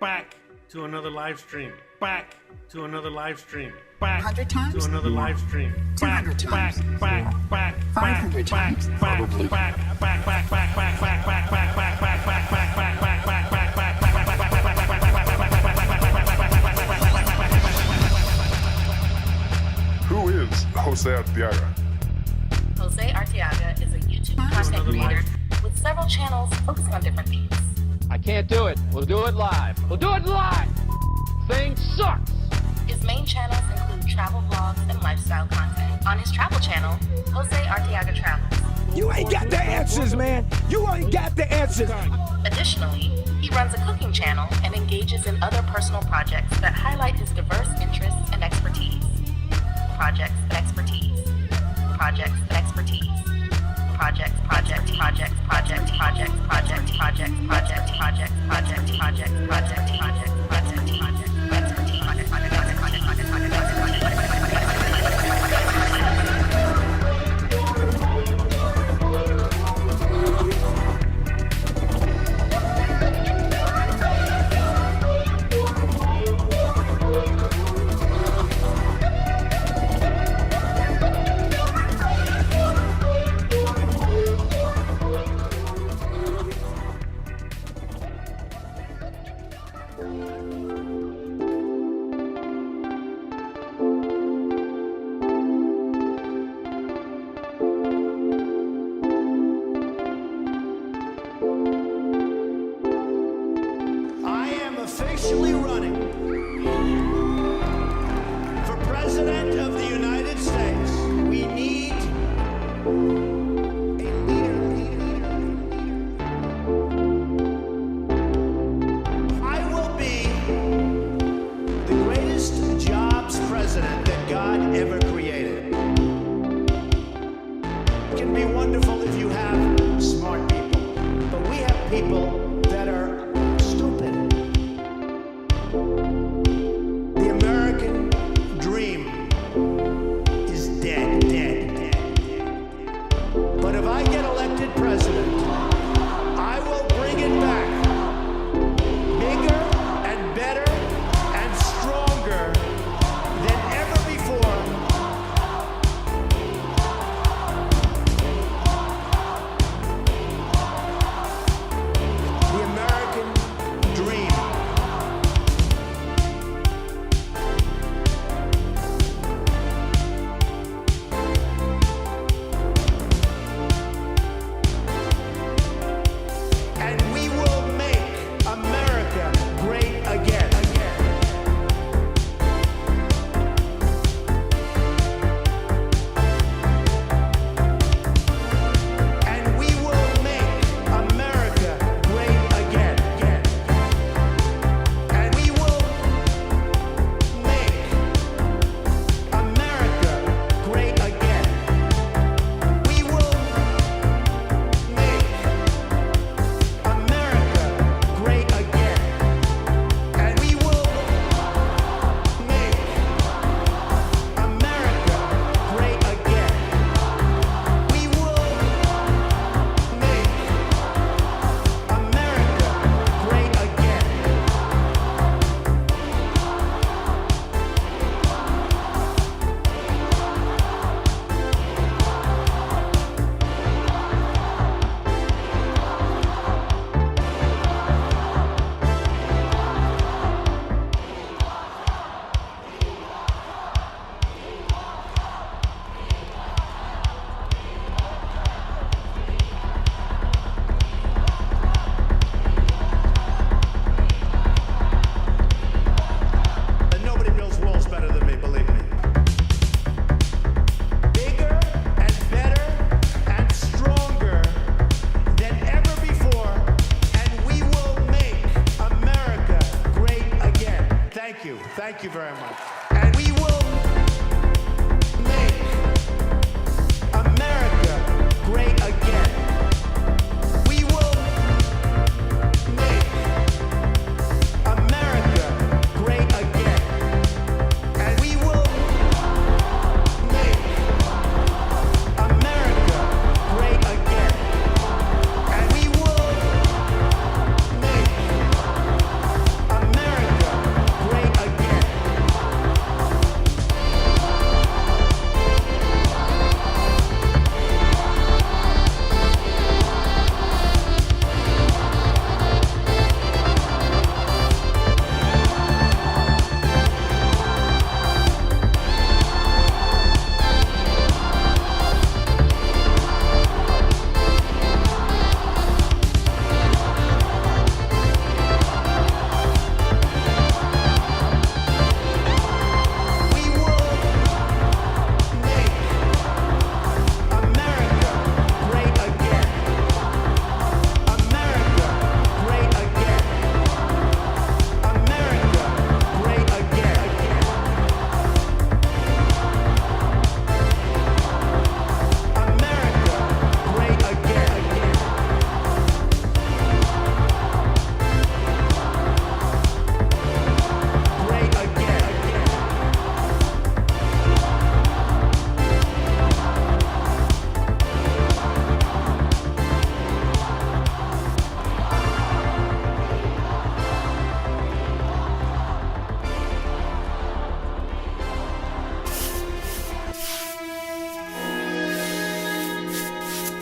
back to another live stream, back to another live stream, back 100 times? to another live stream, 200 times? back, 500 times? Probably. Who is Jose Arteaga? Jose Arteaga is a YouTube content creator with several channels focusing on different themes. I can't do it. We'll do it live. We'll do it live. Thing sucks. His main channels include travel vlogs and lifestyle content. On his travel channel, Jose Arteaga Travels. You ain't got the answers, man. You ain't got the answers. Additionally, he runs a cooking channel and engages in other personal projects that highlight his diverse interests and expertise. Projects and expertise. Projects and expertise. Project, project, project, project, project, project, project, project, project, project, project, project, Officially running for President of the United States. We need a leader. I will be the greatest jobs president that God ever created. It can be wonderful if you have smart people, but we have people that are stupid. The American dream is dead. But if I get elected president, I will bring it back bigger and better and stronger than ever before. The American dream. And we will make America great again. And we will make America great again. And we will make America great again. We will make America great again. And we will make America great again. We will make America great again. And nobody builds walls better than me, believe me. Bigger and better and stronger than ever before, and we will make America great again. Thank you very much. And we will make America great again. We will make America great again. And we will make America great again. And we will make America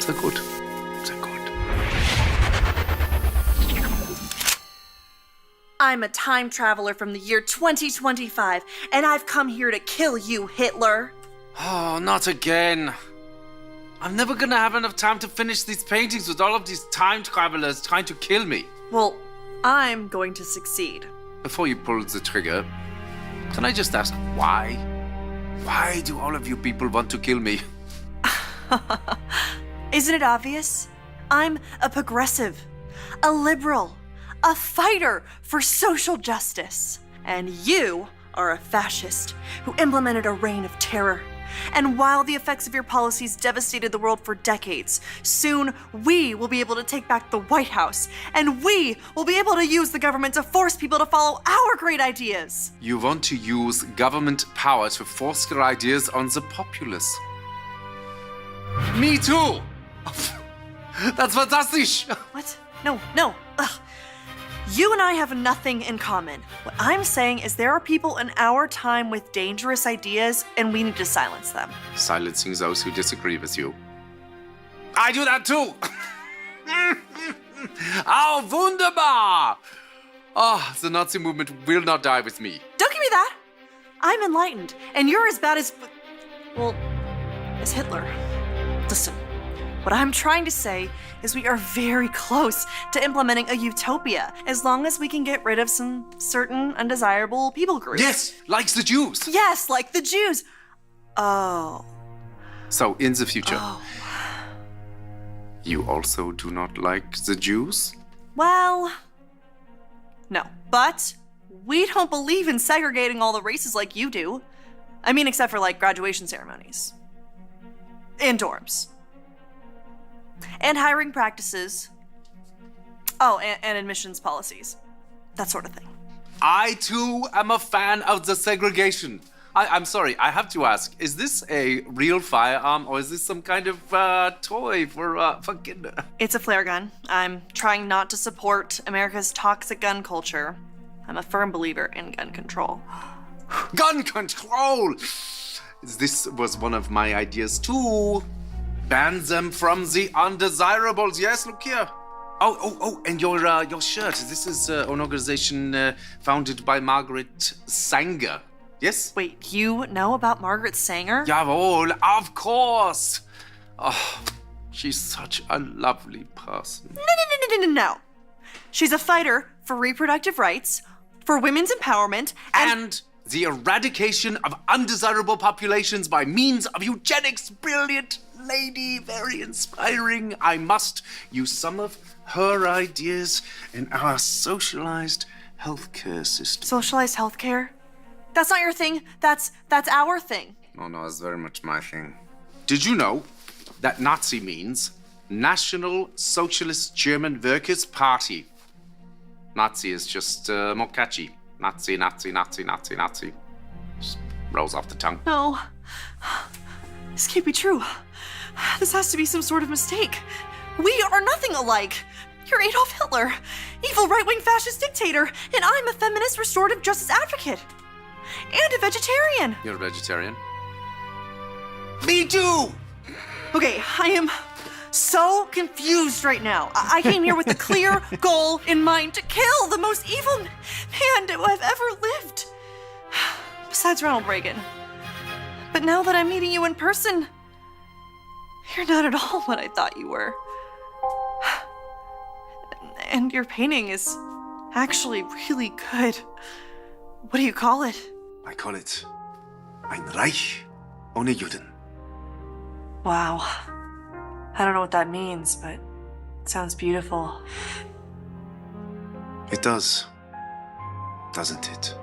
Sehr gut. Sehr gut. I'm a time traveler from the year 2025, and I've come here to kill you, Hitler. Oh, not again. I'm never gonna have enough time to finish these paintings with all of these time travelers trying to kill me. Well, I'm going to succeed. Before you pull the trigger, can I just ask why? Why do all of you people want to kill me? Isn't it obvious? I'm a progressive, a liberal, a fighter for social justice. And you are a fascist who implemented a reign of terror. And while the effects of your policies devastated the world for decades, soon we will be able to take back the White House, and we will be able to use the government to force people to follow our great ideas. You want to use government power to force your ideas on the populace. Me too! That's fantastic! What? No. Ugh. You and I have nothing in common. What I'm saying is there are people in our time with dangerous ideas, and we need to silence them. Silencing those who disagree with you. I do that too! Oh, wunderbar! Oh, the Nazi movement will not die with me. Don't give me that! I'm enlightened, and you're as bad as... well, as Hitler. Listen, what I'm trying to say is we are very close to implementing a utopia, as long as we can get rid of some certain undesirable people groups. Yes, like the Jews. Yes, like the Jews. Oh. So, in the future, Oh. you also do not like the Jews? Well, no. But we don't believe in segregating all the races like you do. I mean, except for like graduation ceremonies. And dorms. And hiring practices. Oh, and admissions policies. That sort of thing. I too am a fan of the segregation. I'm sorry, I have to ask, is this a real firearm or is this some kind of toy for kinder? It's a flare gun. I'm trying not to support America's toxic gun culture. I'm a firm believer in gun control. Gun control! This was one of my ideas too. Ban them from the undesirables. Yes, look here. Oh, and your shirt. This is an organization founded by Margaret Sanger. Yes? Wait, you know about Margaret Sanger? Jawohl, of course. Oh, she's such a lovely person. No. She's a fighter for reproductive rights, for women's empowerment, And the eradication of undesirable populations by means of eugenics. Brilliant lady, very inspiring. I must use some of her ideas in our socialized healthcare system. Socialized healthcare? That's not your thing. That's our thing. No, it's very much my thing. Did you know that Nazi means National Socialist German Workers' Party? Nazi is just more catchy. Nazi. Just rolls off the tongue. No. This can't be true. This has to be some sort of mistake. We are nothing alike. You're Adolf Hitler, evil right-wing fascist dictator, and I'm a feminist restorative justice advocate. And a vegetarian. You're a vegetarian? Me too! Okay, I am so confused right now. I came here with a clear goal in mind to kill the most evil man who I've ever lived. Besides Ronald Reagan. But now that I'm meeting you in person, you're not at all what I thought you were. And your painting is actually really good. What do you call it? I call it Ein Reich ohne Juden. Wow. I don't know what that means, but it sounds beautiful. It does, doesn't it?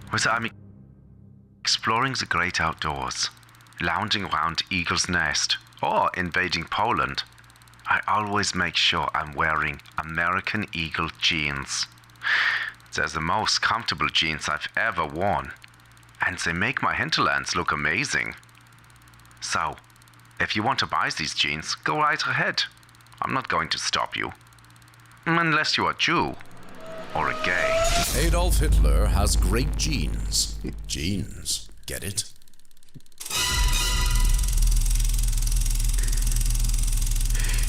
Whether I'm exploring the great outdoors, lounging around Eagle's Nest, or invading Poland, I always make sure I'm wearing American Eagle jeans. They're the most comfortable jeans I've ever worn, and they make my hinterlands look amazing. So, if you want to buy these jeans, go right ahead. I'm not going to stop you. Unless you're a Jew or a gay. Adolf Hitler has great genes. Genes, get it?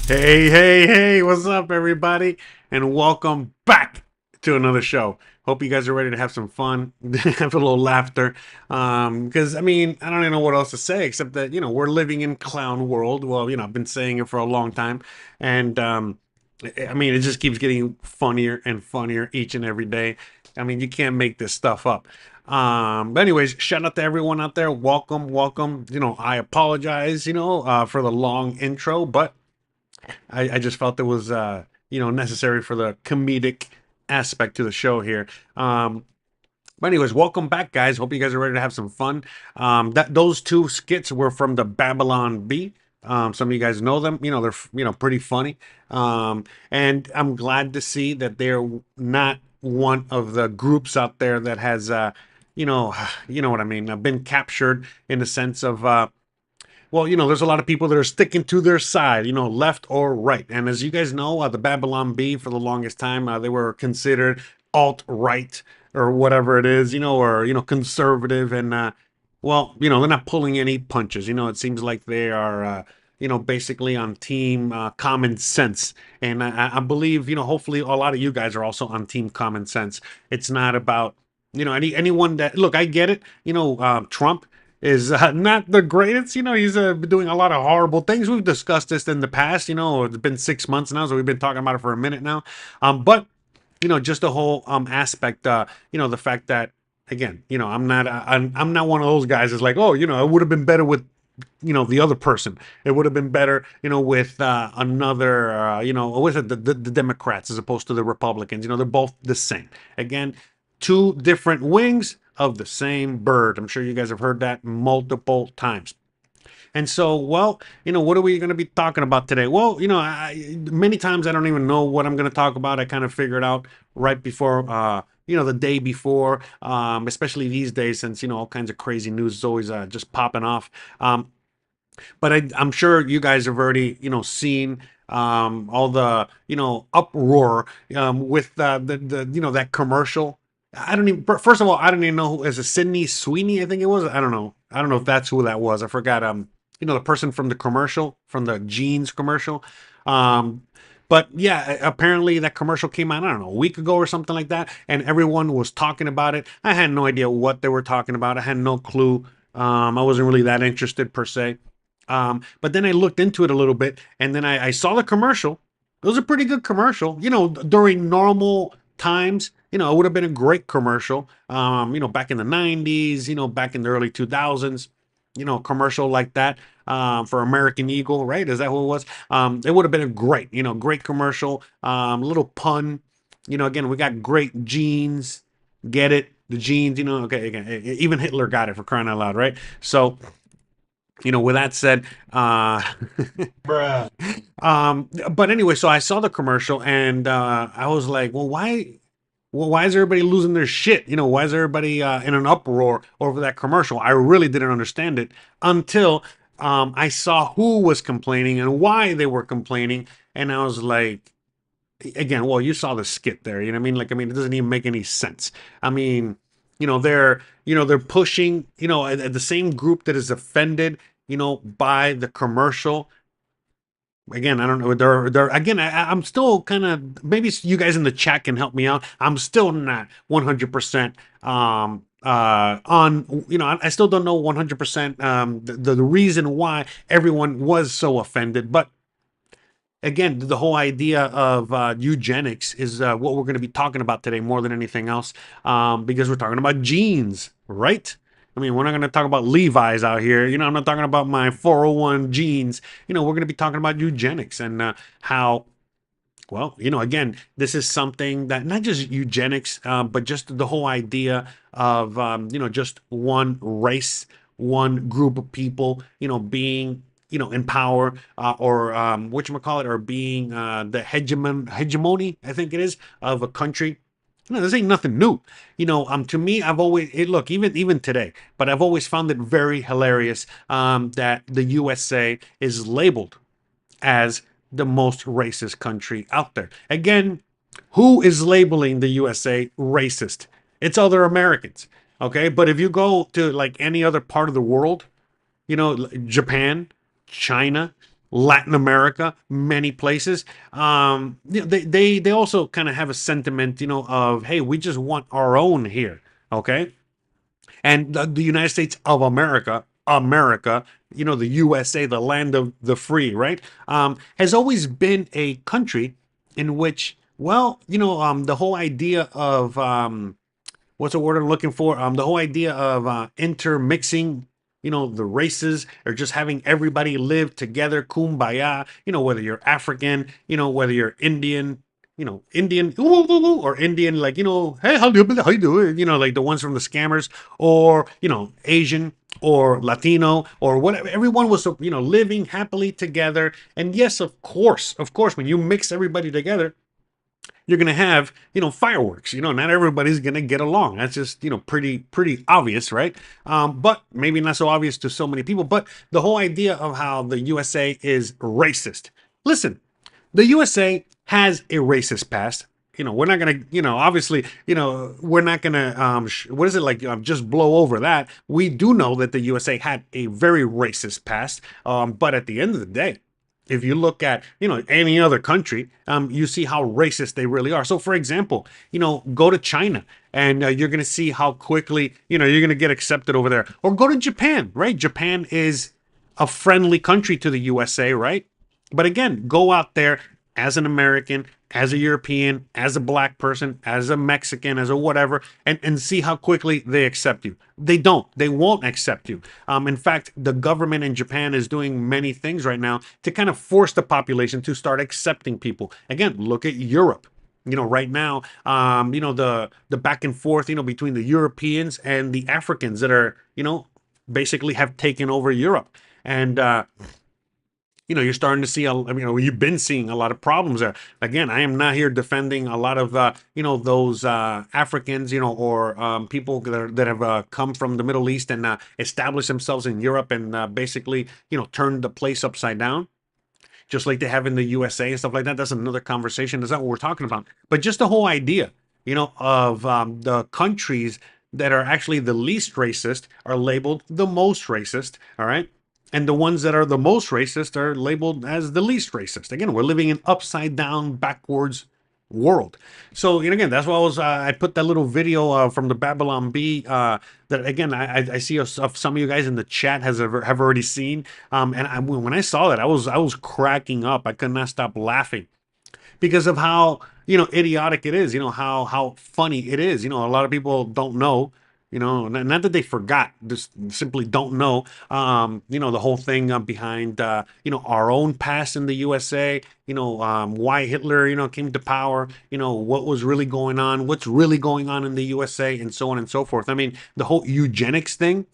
Hey, what's up, everybody? And welcome back to another show. Hope you guys are ready to have some fun, have a little laughter. Because, I mean, I don't even know what else to say except that, we're living in clown world. Well, I've been saying it for a long time. And, I mean, it just keeps getting funnier and funnier each and every day. I mean, you can't make this stuff up. But anyways, shout out to everyone out there. Welcome. I apologize, for the long intro, but I just felt it was necessary for the comedic aspect to the show here. But anyways, welcome back, guys. Hope you guys are ready to have some fun. Those two skits were from the Babylon Bee. Some of you guys know them. They're pretty funny. And I'm glad to see that they're not one of the groups out there that has you know what I mean, been captured in the sense of well, there's a lot of people that are sticking to their side, left or right. And as you guys know, the Babylon Bee, for the longest time, they were considered alt-right or whatever it is, or, conservative. And, well, they're not pulling any punches. It seems like they are, basically on team common sense. And I believe, hopefully a lot of you guys are also on team common sense. It's not about, anyone that, look, I get it. Trump is not the greatest. He's doing a lot of horrible things. We've discussed this in the past. It's been 6 months now, so we've been talking about it for a minute now. But just the whole aspect. The fact that, again, I'm not one of those guys that's like, oh, it would have been better with the other person. It would have been better with another with the Democrats as opposed to the Republicans. They're both the same. Again, two different wings of the same bird. I'm sure you guys have heard that multiple times. And so, well, what are we going to be talking about today? Well, many times I don't even know what I'm going to talk about. I kind of figured out right before, the day before, especially these days, since, all kinds of crazy news is always just popping off. But I'm sure you guys have already, seen all the, uproar with the that commercial. I don't even. First of all, I don't even know who is it. Sydney Sweeney, I think it was. I don't know. I don't know if that's who that was. I forgot. The person from the commercial, from the jeans commercial. But yeah, apparently that commercial came out, I don't know, a week ago or something like that, and everyone was talking about it. I had no idea what they were talking about. I had no clue. I wasn't really that interested per se. But then I looked into it a little bit, and then I saw the commercial. It was a pretty good commercial. During normal times, it would have been a great commercial. Back in the 90s, back in the early 2000s, commercial like that for American Eagle, right? Is that what it was? It would have been a great commercial. Little pun. Again, we got great jeans. Get it? The jeans, okay, again, even Hitler got it, for crying out loud, right? So, with that said, Bruh. but anyway, so I saw the commercial and I was like, well, why is everybody losing their shit? Why is everybody in an uproar over that commercial? I really didn't understand it until I saw who was complaining and why they were complaining. And I was like, again, well, you saw the skit there. What I mean? It doesn't even make any sense. I mean, they're pushing, the same group that is offended, by the commercial. Again, I don't know. They're again. I'm still kind of. Maybe you guys in the chat can help me out. I'm still not 100% on. I still don't know 100% the reason why everyone was so offended. But again, the whole idea of eugenics is what we're going to be talking about today more than anything else, because we're talking about genes, right? I mean, we're not going to talk about Levi's out here. I'm not talking about my 401 jeans. We're going to be talking about eugenics and how, well, again, this is something that not just eugenics, but just the whole idea of, just one race, one group of people, being, in power or whatchamacallit, or being the hegemony, I think it is, of a country. This ain't nothing new. To me, I've always, look, even today, but I've always found it very hilarious that the USA is labeled as the most racist country out there. Again, who is labeling the USA racist? It's other Americans, okay? But if you go to like any other part of the world, Japan, China, Latin America, many places. They also kind of have a sentiment, of, hey, we just want our own here, okay? And the United States of America, the USA, the land of the free, right? Has always been a country in which, well, the whole idea of what's the word I'm looking for? The whole idea of intermixing, the races, or just having everybody live together, kumbaya. Whether you're African, whether you're Indian, Indian, ooh, ooh, ooh, or Indian, like, hey, how you doing? Like the ones from the scammers, or Asian or Latino or whatever. Everyone was, living happily together. And yes, of course, when you mix everybody together, you're going to have, fireworks. Not everybody's going to get along. That's just, pretty obvious, right? But maybe not so obvious to so many people. But the whole idea of how the USA is racist. Listen, the USA has a racist past. We're not going to, obviously, we're not going to, what is it like, just blow over that. We do know that the USA had a very racist past. But at the end of the day, if you look at, any other country, you see how racist they really are. So, for example, go to China and you're going to see how quickly, you're going to get accepted over there. Or go to Japan, right? Japan is a friendly country to the USA, right? But again, go out there as an American, as a European, as a black person, as a Mexican, as a whatever, and see how quickly they accept you. They don't. They won't accept you. In fact, the government in Japan is doing many things right now to kind of force the population to start accepting people. Again, look at Europe. Right now, the back and forth, between the Europeans and the Africans that are, basically have taken over Europe. And, you're starting to see, you've been seeing a lot of problems there. Again, I am not here defending a lot of, those Africans, or people that have come from the Middle East and established themselves in Europe and basically, turned the place upside down, just like they have in the USA and stuff like that. That's another conversation. That's not what we're talking about. But just the whole idea, of the countries that are actually the least racist are labeled the most racist, all right? And the ones that are the most racist are labeled as the least racist. Again, we're living in upside down, backwards world. So, again, that's why I put that little video from the Babylon Bee that, again, I see some of you guys in the chat have already seen. And when I saw that, I was cracking up. I could not stop laughing because of how, idiotic it is, how funny it is. A lot of people don't know. Not that they forgot, just simply don't know, the whole thing behind, our own past in the USA, why Hitler, came to power, what was really going on, what's really going on in the USA, and so on and so forth. I mean, the whole eugenics thing,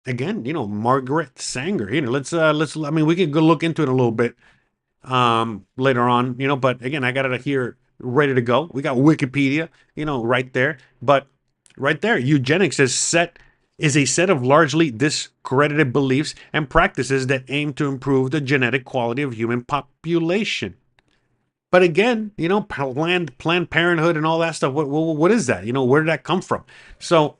again, Margaret Sanger, we can go look into it a little bit later on, but again, I got it here ready to go. We got Wikipedia, right there, but right there, eugenics is a set of largely discredited beliefs and practices that aim to improve the genetic quality of human population. But again, Planned Parenthood and all that stuff. What is that? Where did that come from? So,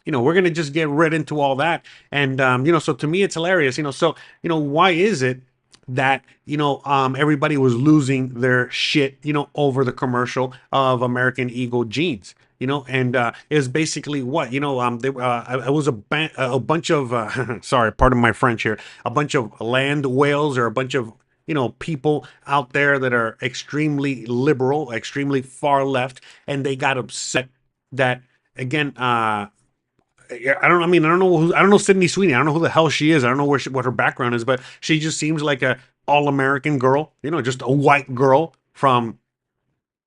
we're gonna just get right into all that. And so to me, it's hilarious. So why is it that everybody was losing their shit, over the commercial of American Eagle jeans? And it was basically what, it was a bunch of, sorry, pardon my French here, a bunch of land whales or a bunch of, people out there that are extremely liberal, extremely far left, and they got upset that, again, I don't know Sydney Sweeney. I don't know who the hell she is. I don't know what her background is, but she just seems like a all-American girl, just a white girl from,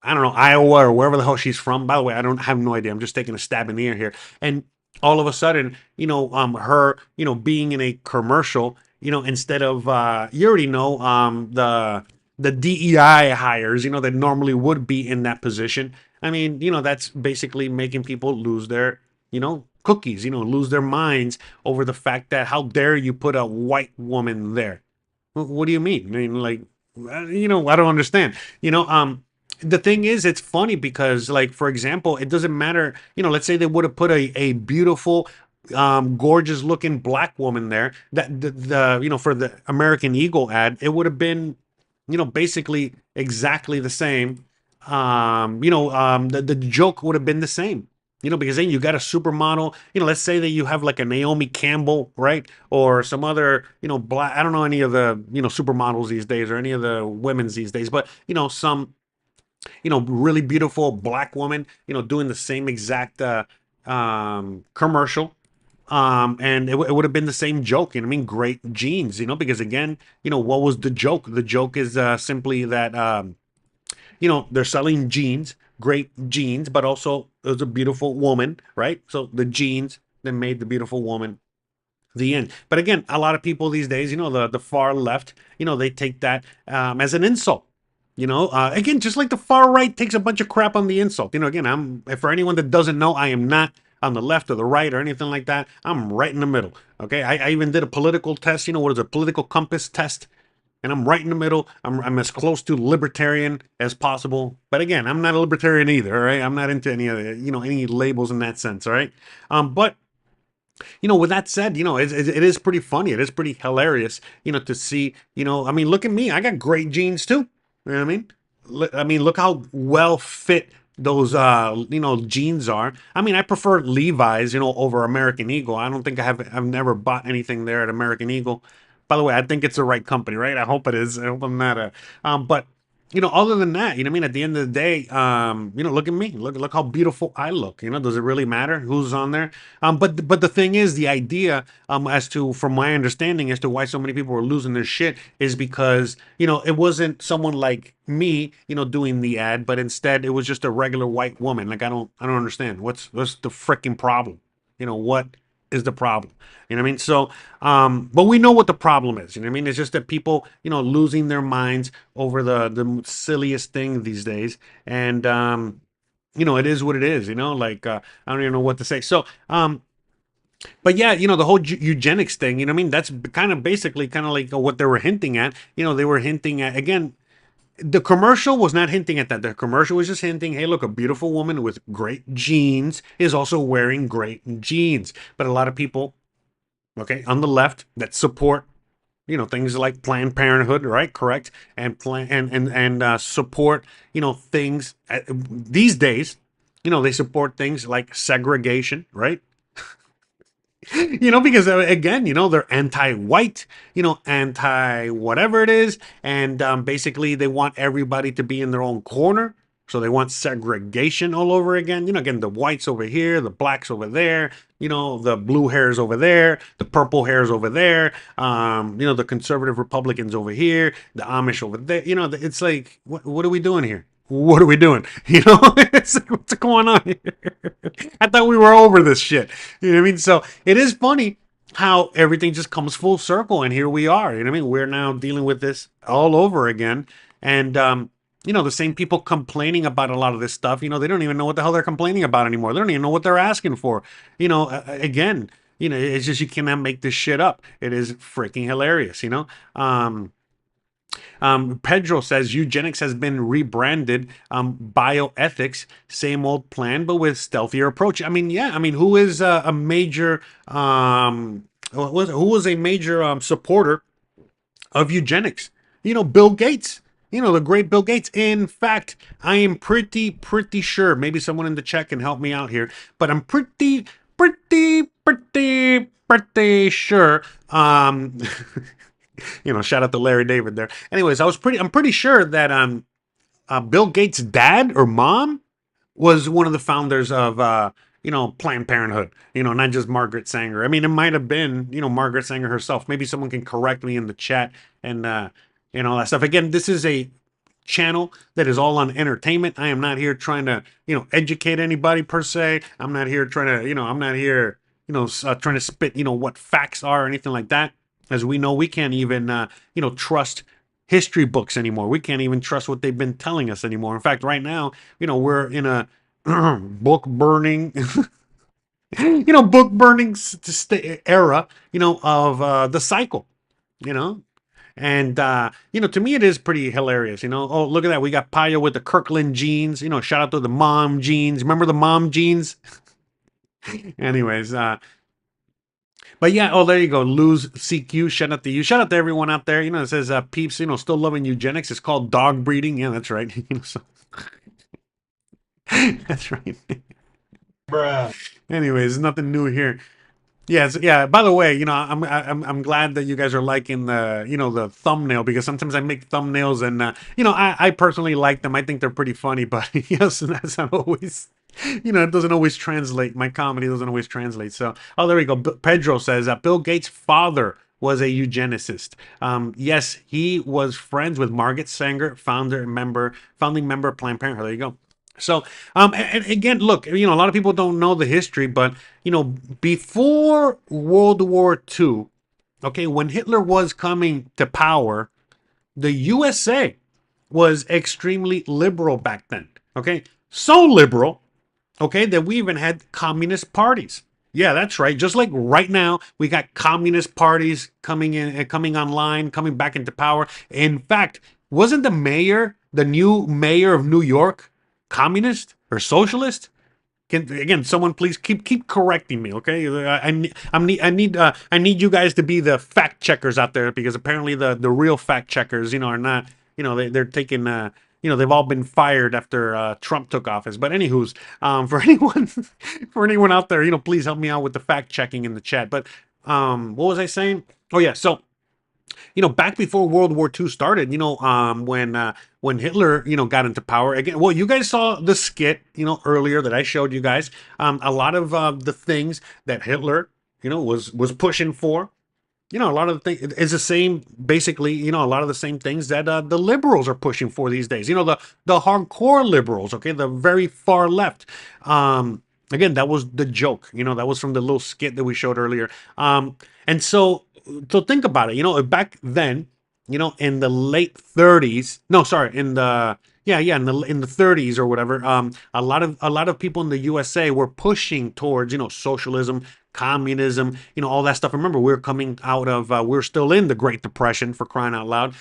I don't know, Iowa or wherever the hell she's from. By the way, I have no idea. I'm just taking a stab in the air here. And all of a sudden, her, being in a commercial, instead of, you already know, the DEI hires, that normally would be in that position. I mean, that's basically making people lose their, cookies, lose their minds over the fact that how dare you put a white woman there? What do you mean? I mean, like, I don't understand. The thing is, it's funny because, like, for example, it doesn't matter, let's say they would have put a beautiful gorgeous looking black woman there. That the for the American Eagle ad, it would have been basically exactly the same. The joke would have been the same. Because then you got a supermodel. Let's say that you have like a Naomi Campbell, right, or some other black. I don't know any of the supermodels these days or any of the women's these days, but some really beautiful black woman, doing the same exact commercial. And it would have been the same joke. I mean, great genes, because again, what was the joke? The joke is simply that, they're selling jeans, great jeans, but also it was a beautiful woman, right? So the jeans that made the beautiful woman the end. But again, a lot of people these days, the far left, they take that as an insult. Again, just like the far right takes a bunch of crap on the insult. Again, for anyone that doesn't know, I am not on the left or the right or anything like that. I'm right in the middle. Okay, I even did a political test. What is a political compass test? And I'm right in the middle. I'm as close to libertarian as possible. But again, I'm not a libertarian either. All right, I'm not into any other any labels in that sense. All right, but with that said, it is pretty funny. It is pretty hilarious, to see, I mean, look at me. I got great genes too. You know what I mean? Look how well fit those, jeans are. I mean, I prefer Levi's, over American Eagle. I don't think I've never bought anything there at American Eagle. By the way, I think it's the right company, right? I hope it is. I hope I'm not but other than that, I mean, at the end of the day, look at me. Look how beautiful I look. Does it really matter who's on there? But the thing is, the idea, as to, from my understanding, as to why so many people were losing their shit is because, it wasn't someone like me, doing the ad, but instead it was just a regular white woman. Like, I don't understand. What's the freaking problem? What is the problem? You know what I mean? So, but we know what the problem is. You know what I mean? It's just that people, losing their minds over the silliest thing these days. And, it is what it is, like, I don't even know what to say. So, but yeah, the whole eugenics thing, I mean? That's kind of basically kind of like what they were hinting at. They were hinting at, again, the commercial was not hinting at that. The commercial was just hinting, hey, look, a beautiful woman with great genes is also wearing great jeans. But a lot of people, okay, on the left that support, things like Planned Parenthood, right? Correct. And support, things these days, they support things like segregation, right? Because again, they're anti-white, anti-whatever it is. And basically they want everybody to be in their own corner. So they want segregation all over again. Again, the whites over here, the blacks over there, the blue hairs over there, the purple hairs over there, the conservative Republicans over here, the Amish over there. It's like, what are we doing here? What are we doing? It's like, what's going on here? I thought we were over this shit. You know what I mean? So it is funny how everything just comes full circle, and here we are. You know what I mean? We're now dealing with this all over again. And, the same people complaining about a lot of this stuff, they don't even know what the hell they're complaining about anymore. They don't even know what they're asking for. Again, it's just, you cannot make this shit up. It is freaking hilarious, Pedro says eugenics has been rebranded bioethics, same old plan, but with stealthier approach. I mean, yeah. I mean, who is a major who was a major supporter of eugenics? Bill Gates. The great Bill Gates. In fact, I am pretty sure, maybe someone in the chat can help me out here, but I'm pretty sure. Shout out to Larry David there. Anyways, I'm pretty sure that Bill Gates' dad or mom was one of the founders of Planned Parenthood. Not just Margaret Sanger. I mean, it might have been Margaret Sanger herself. Maybe someone can correct me in the chat and all that stuff. Again, this is a channel that is all on entertainment. I am not here trying to educate anybody per se. I'm not here trying to I'm not here trying to spit what facts are or anything like that. As we know, we can't even, trust history books anymore. We can't even trust what they've been telling us anymore. In fact, right now, we're in a book burning, era, of the cycle, And, to me, it is pretty hilarious, Oh, look at that. We got Payo with the Kirkland jeans, shout out to the mom jeans. Remember the mom jeans? Anyways, But yeah, oh, there you go. Lose CQ. Shout out to you. Shout out to everyone out there. It says peeps. Still loving eugenics. It's called dog breeding. Yeah, that's right. So that's right. Bruh. Anyways, nothing new here. Yes, yeah. By the way, I'm glad that you guys are liking the thumbnail, because sometimes I make thumbnails and I personally like them. I think they're pretty funny, but yes, that's not always. It doesn't always translate. My comedy doesn't always translate. So, oh, there we go. Pedro says Bill Gates' father was a eugenicist. Yes, he was friends with Margaret Sanger, founding member of Planned Parenthood. There you go. So, and again, look, a lot of people don't know the history, but, before World War II, okay, when Hitler was coming to power, the USA was extremely liberal back then, okay? So liberal, okay, that we even had communist parties. Yeah, that's right. Just like right now, we got communist parties coming in, coming online, coming back into power. In fact, wasn't the new mayor of New York, communist or socialist? Again, someone please keep correcting me, okay? I need you guys to be the fact checkers out there, because apparently the real fact checkers, are not, they're taking they've all been fired after Trump took office. But anywho's, for anyone out there, please help me out with the fact checking in the chat. But what was I saying? Oh yeah, so back before World War II started, when Hitler, got into power again. Well, you guys saw the skit, earlier that I showed you guys. A lot of the things that Hitler, was pushing for. A lot of the things is the same, basically, a lot of the same things that the liberals are pushing for these days. The hardcore liberals, okay, the very far left. Again, that was the joke. That was from the little skit that we showed earlier. And so think about it. Back then, in the late 30s. No, sorry, in the in the 30s or whatever. A lot of people in the USA were pushing towards socialism, communism, all that stuff. Remember, we're coming out of we're still in the Great Depression, for crying out loud.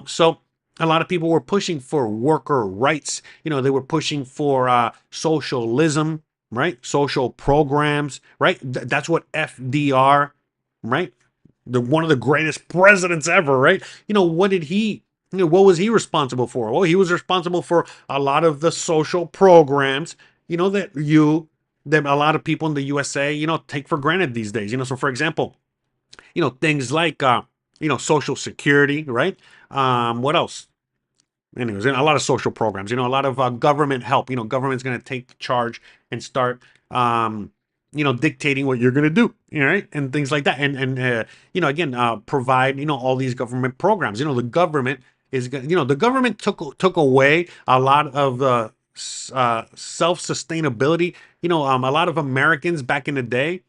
So a lot of people were pushing for worker rights. They were pushing for socialism, right? Social programs, right? That's what FDR, right? One of the greatest presidents ever, right? What did he, what was he responsible for? Well, he was responsible for a lot of the social programs, that a lot of people in the USA, take for granted these days. So for example, things like, Social Security, right? What else? Anyways, a lot of social programs, a lot of government help. Government's going to take charge and start, dictating what you're going to do, right? And things like that. And again, provide, all these government programs. The government is, the government took away a lot of the self-sustainability. A lot of Americans back in the day,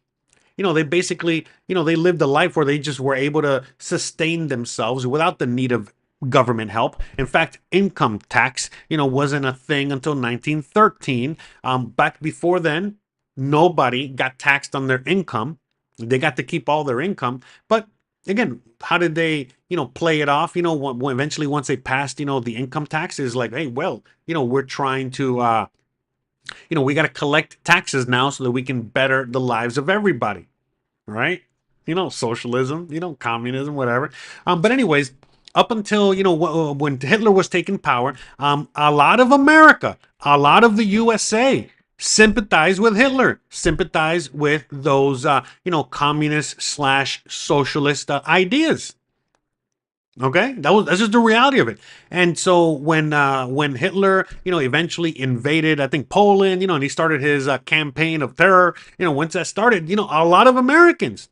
they basically, they lived a life where they just were able to sustain themselves without the need of government help. In fact, income tax, wasn't a thing until 1913. Back before then, nobody got taxed on their income. They got to keep all their income. But again, how did they, play it off? Eventually, once they passed, the income tax, is like, hey, well, we're trying to, we got to collect taxes now so that we can better the lives of everybody, right? Socialism, communism, whatever. But anyways, up until, when Hitler was taking power, a lot of America, a lot of the USA sympathize with Hitler, sympathize with those, communist / socialist ideas. Okay, that's just the reality of it. And so when Hitler, eventually invaded, I think, Poland, and he started his campaign of terror, once that started, a lot of Americans,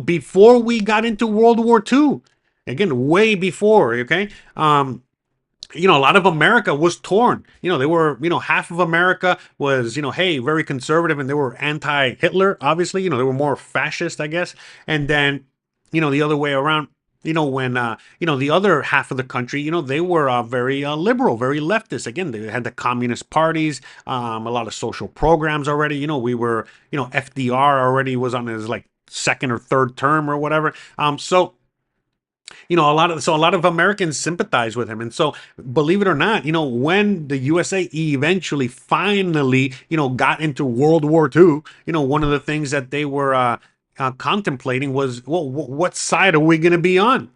before we got into World War II, again, way before, okay, a lot of America was torn. They were, half of America was, hey, very conservative, and they were anti-Hitler, obviously. They were more fascist, I guess. And then, the other way around, when, the other half of the country, they were very liberal, very leftist. Again, they had the communist parties, a lot of social programs already. We were, FDR already was on his, like, second or third term or whatever. So a lot of Americans sympathize with him. And so, believe it or not, when the USA eventually finally, got into World War II, one of the things that they were contemplating was, well, what side are we going to be on?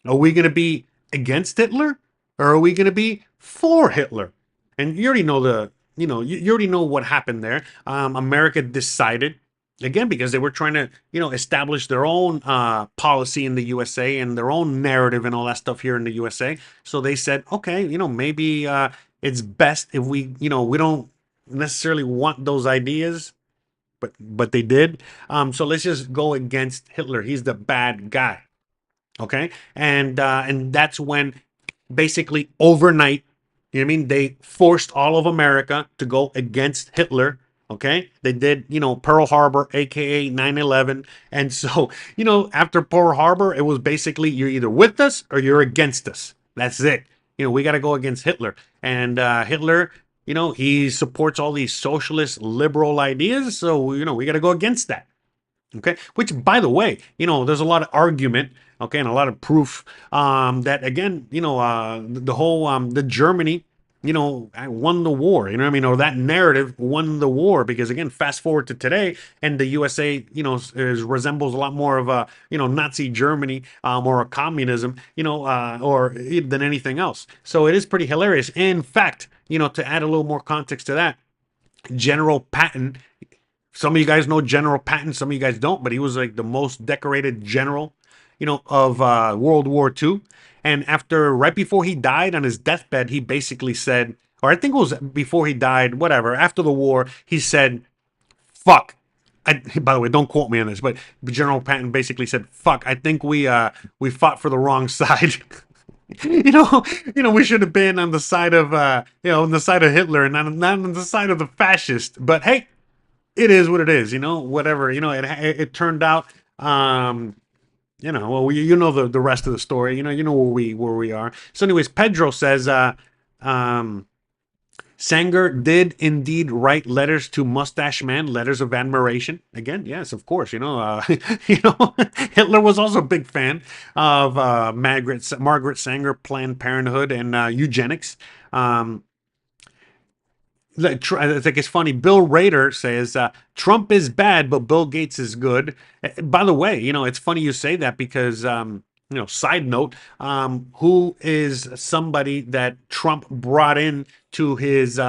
Are we going to be against Hitler, or are we going to be for Hitler? And you already know you already know what happened there. America decided, again, because they were trying to, establish their own policy in the USA and their own narrative and all that stuff here in the USA. So they said, okay, maybe it's best if we don't necessarily want those ideas, but they did. So let's just go against Hitler. He's the bad guy. Okay, and that's when basically overnight, you know what I mean, they forced all of America to go against Hitler. Okay, they did, Pearl Harbor, aka 9/11, and so after Pearl Harbor, it was basically you're either with us or you're against us. That's it. We got to go against Hitler, and Hitler, he supports all these socialist liberal ideas, so we got to go against that. Okay, which, by the way, there's a lot of argument, okay, and a lot of proof that, again, the whole the Germany, won the war, you know what I mean, or that narrative won the war, because, again, fast forward to today, and the USA, resembles a lot more of a, Nazi Germany, or a communism, or than anything else. So it is pretty hilarious. In fact, to add a little more context to that, General Patton. Some of you guys know General Patton, some of you guys don't, but he was like the most decorated general, of World War II. And right before he died on his deathbed, he basically said, or I think it was before he died, whatever, after the war, he said, fuck. By the way, don't quote me on this, but General Patton basically said, fuck, I think we fought for the wrong side. We should have been on the side of, on the side of Hitler and not on the side of the fascist. But hey, it is what it is, whatever, it turned out, well, the rest of the story, where we are. So anyways, Pedro says, Sanger did indeed write letters to Mustache Man, letters of admiration. Again, yes, of course, Hitler was also a big fan of Margaret Sanger, Planned Parenthood, and eugenics. It's funny. Bill Rader says Trump is bad, but Bill Gates is good. By the way, it's funny you say that because, side note, who is somebody that Trump brought in to his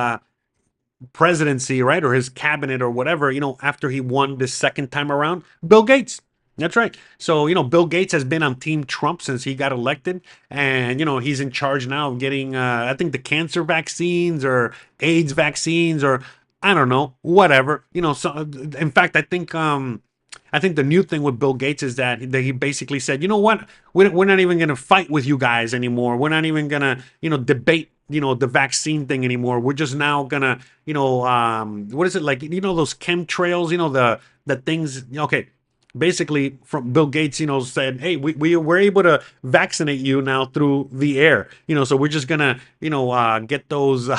presidency, right, or his cabinet or whatever, after he won this second time around? Bill Gates. That's right. So, Bill Gates has been on Team Trump since he got elected. And, he's in charge now of getting, I think, the cancer vaccines or AIDS vaccines, or I don't know, whatever. So, in fact, I think the new thing with Bill Gates is that he basically said, you know what, we're not even going to fight with you guys anymore. We're not even going to, debate, the vaccine thing anymore. We're just now going to, what is it, like, those chemtrails, the things, okay. Basically, from Bill Gates, said, hey, we're able to vaccinate you now through the air, so we're just gonna, get those,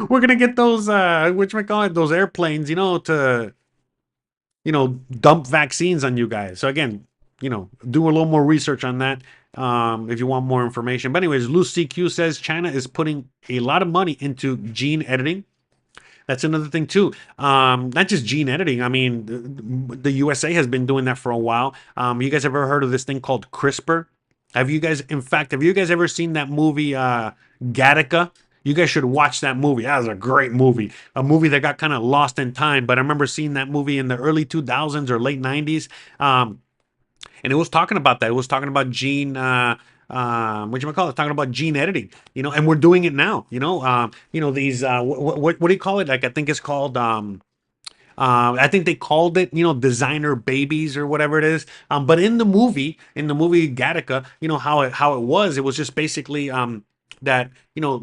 we're gonna get those, those airplanes, to, dump vaccines on you guys. So again, do a little more research on that if you want more information. But anyways, Luce CQ says China is putting a lot of money into gene editing. That's another thing too. Not just gene editing. I mean, the USA has been doing that for a while. You guys ever heard of this thing called CRISPR? Have you guys ever seen that movie, Gattaca? You guys should watch that movie. That was a great movie. A movie that got kind of lost in time, but I remember seeing that movie in the early 2000s or late 90s. And it was talking about that. It was talking about gene, talking about gene editing, and we're doing it now, these, what do you call it? Like, I think it's called, I think they called it, designer babies or whatever it is. But in the movie Gattaca, how it was just basically, that,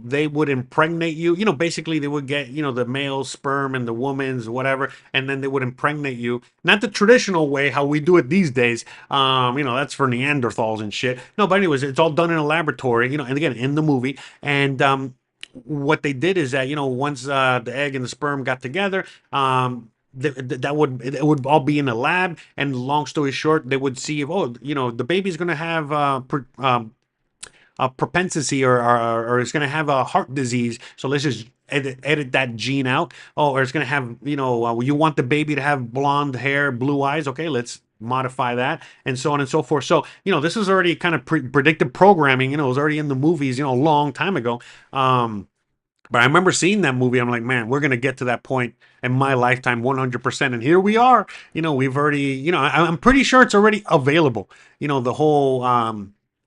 they would impregnate you, basically they would get, the male sperm and the woman's whatever, and then they would impregnate you. Not the traditional way, how we do it these days. That's for Neanderthals and shit. No, but anyways, it's all done in a laboratory, and again, in the movie. And, what they did is that, once, the egg and the sperm got together, it would all be in a lab, and long story short, they would see if, the baby's going to have, a propensity or it's going to have a heart disease. So let's just edit that gene out. Oh, or it's going to have, you want the baby to have blonde hair, blue eyes. Okay, let's modify that, and so on and so forth. So, this is already kind of predictive programming. It was already in the movies, a long time ago. But I remember seeing that movie. I'm like, man, we're gonna get to that point in my lifetime, 100%. And here we are. We've already, I'm pretty sure it's already available. The whole,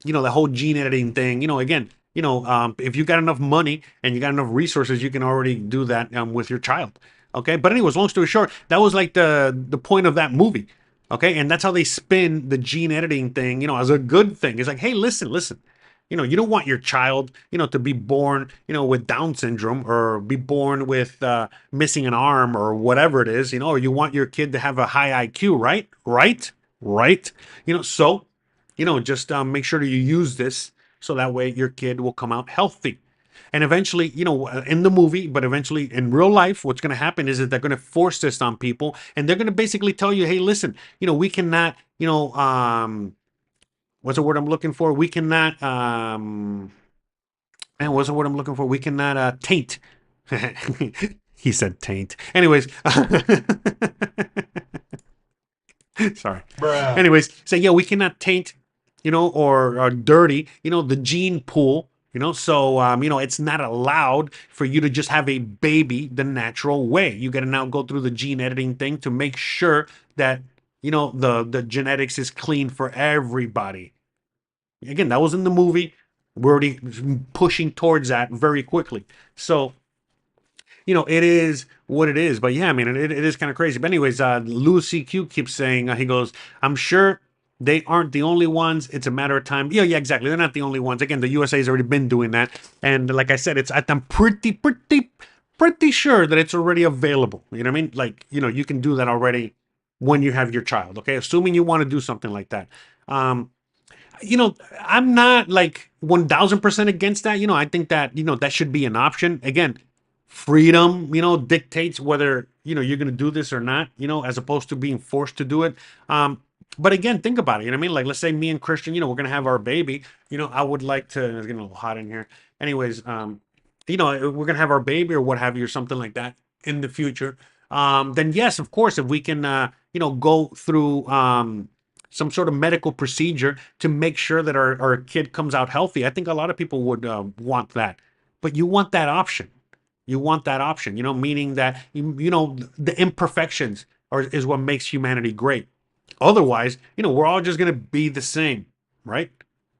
the whole gene editing thing. Again, if you got enough money and you got enough resources, you can already do that with your child. Okay, but anyways, long story short, that was like the point of that movie. Okay, and that's how they spin the gene editing thing, as a good thing. It's like, hey, listen. You don't want your child, to be born, with Down syndrome or be born with missing an arm or whatever it is, or you want your kid to have a high IQ, right? Right. So, just make sure that you use this so that way your kid will come out healthy. And eventually, in the movie, but eventually in real life, what's going to happen is that they're going to force this on people, and they're going to basically tell you, hey, listen, we cannot, what's the word I'm looking for? We cannot, what's the word I'm looking for? We cannot taint. He said taint. Anyways, sorry. Bruh. Anyways, so yeah, we cannot taint, or dirty, the gene pool. So, it's not allowed for you to just have a baby the natural way. You got to now go through the gene editing thing to make sure that, the genetics is clean for everybody. Again, that was in the movie. We're already pushing towards that very quickly. So, it is what it is. But yeah, I mean, it is kind of crazy. But anyways, Louis CQ keeps saying, he goes, I'm sure they aren't the only ones. It's a matter of time. Yeah, exactly. They're not the only ones. Again, the USA has already been doing that. And like I said, I'm pretty sure that it's already available. You know what I mean? Like, you can do that already when you have your child. Okay. Assuming you want to do something like that. I'm not like 1000% against that. I think that, that should be an option. Again, freedom, dictates whether, you're going to do this or not, as opposed to being forced to do it. But again, think about it. You know what I mean? Like, let's say me and Christian, we're going to have our baby. I would like to, it's getting a little hot in here. Anyways, we're going to have our baby or what have you, or something like that in the future. Then yes, of course, if we can, go through some sort of medical procedure to make sure that our kid comes out healthy, I think a lot of people would want that. But you want that option. Meaning that, the imperfections is what makes humanity great. Otherwise, we're all just going to be the same, right?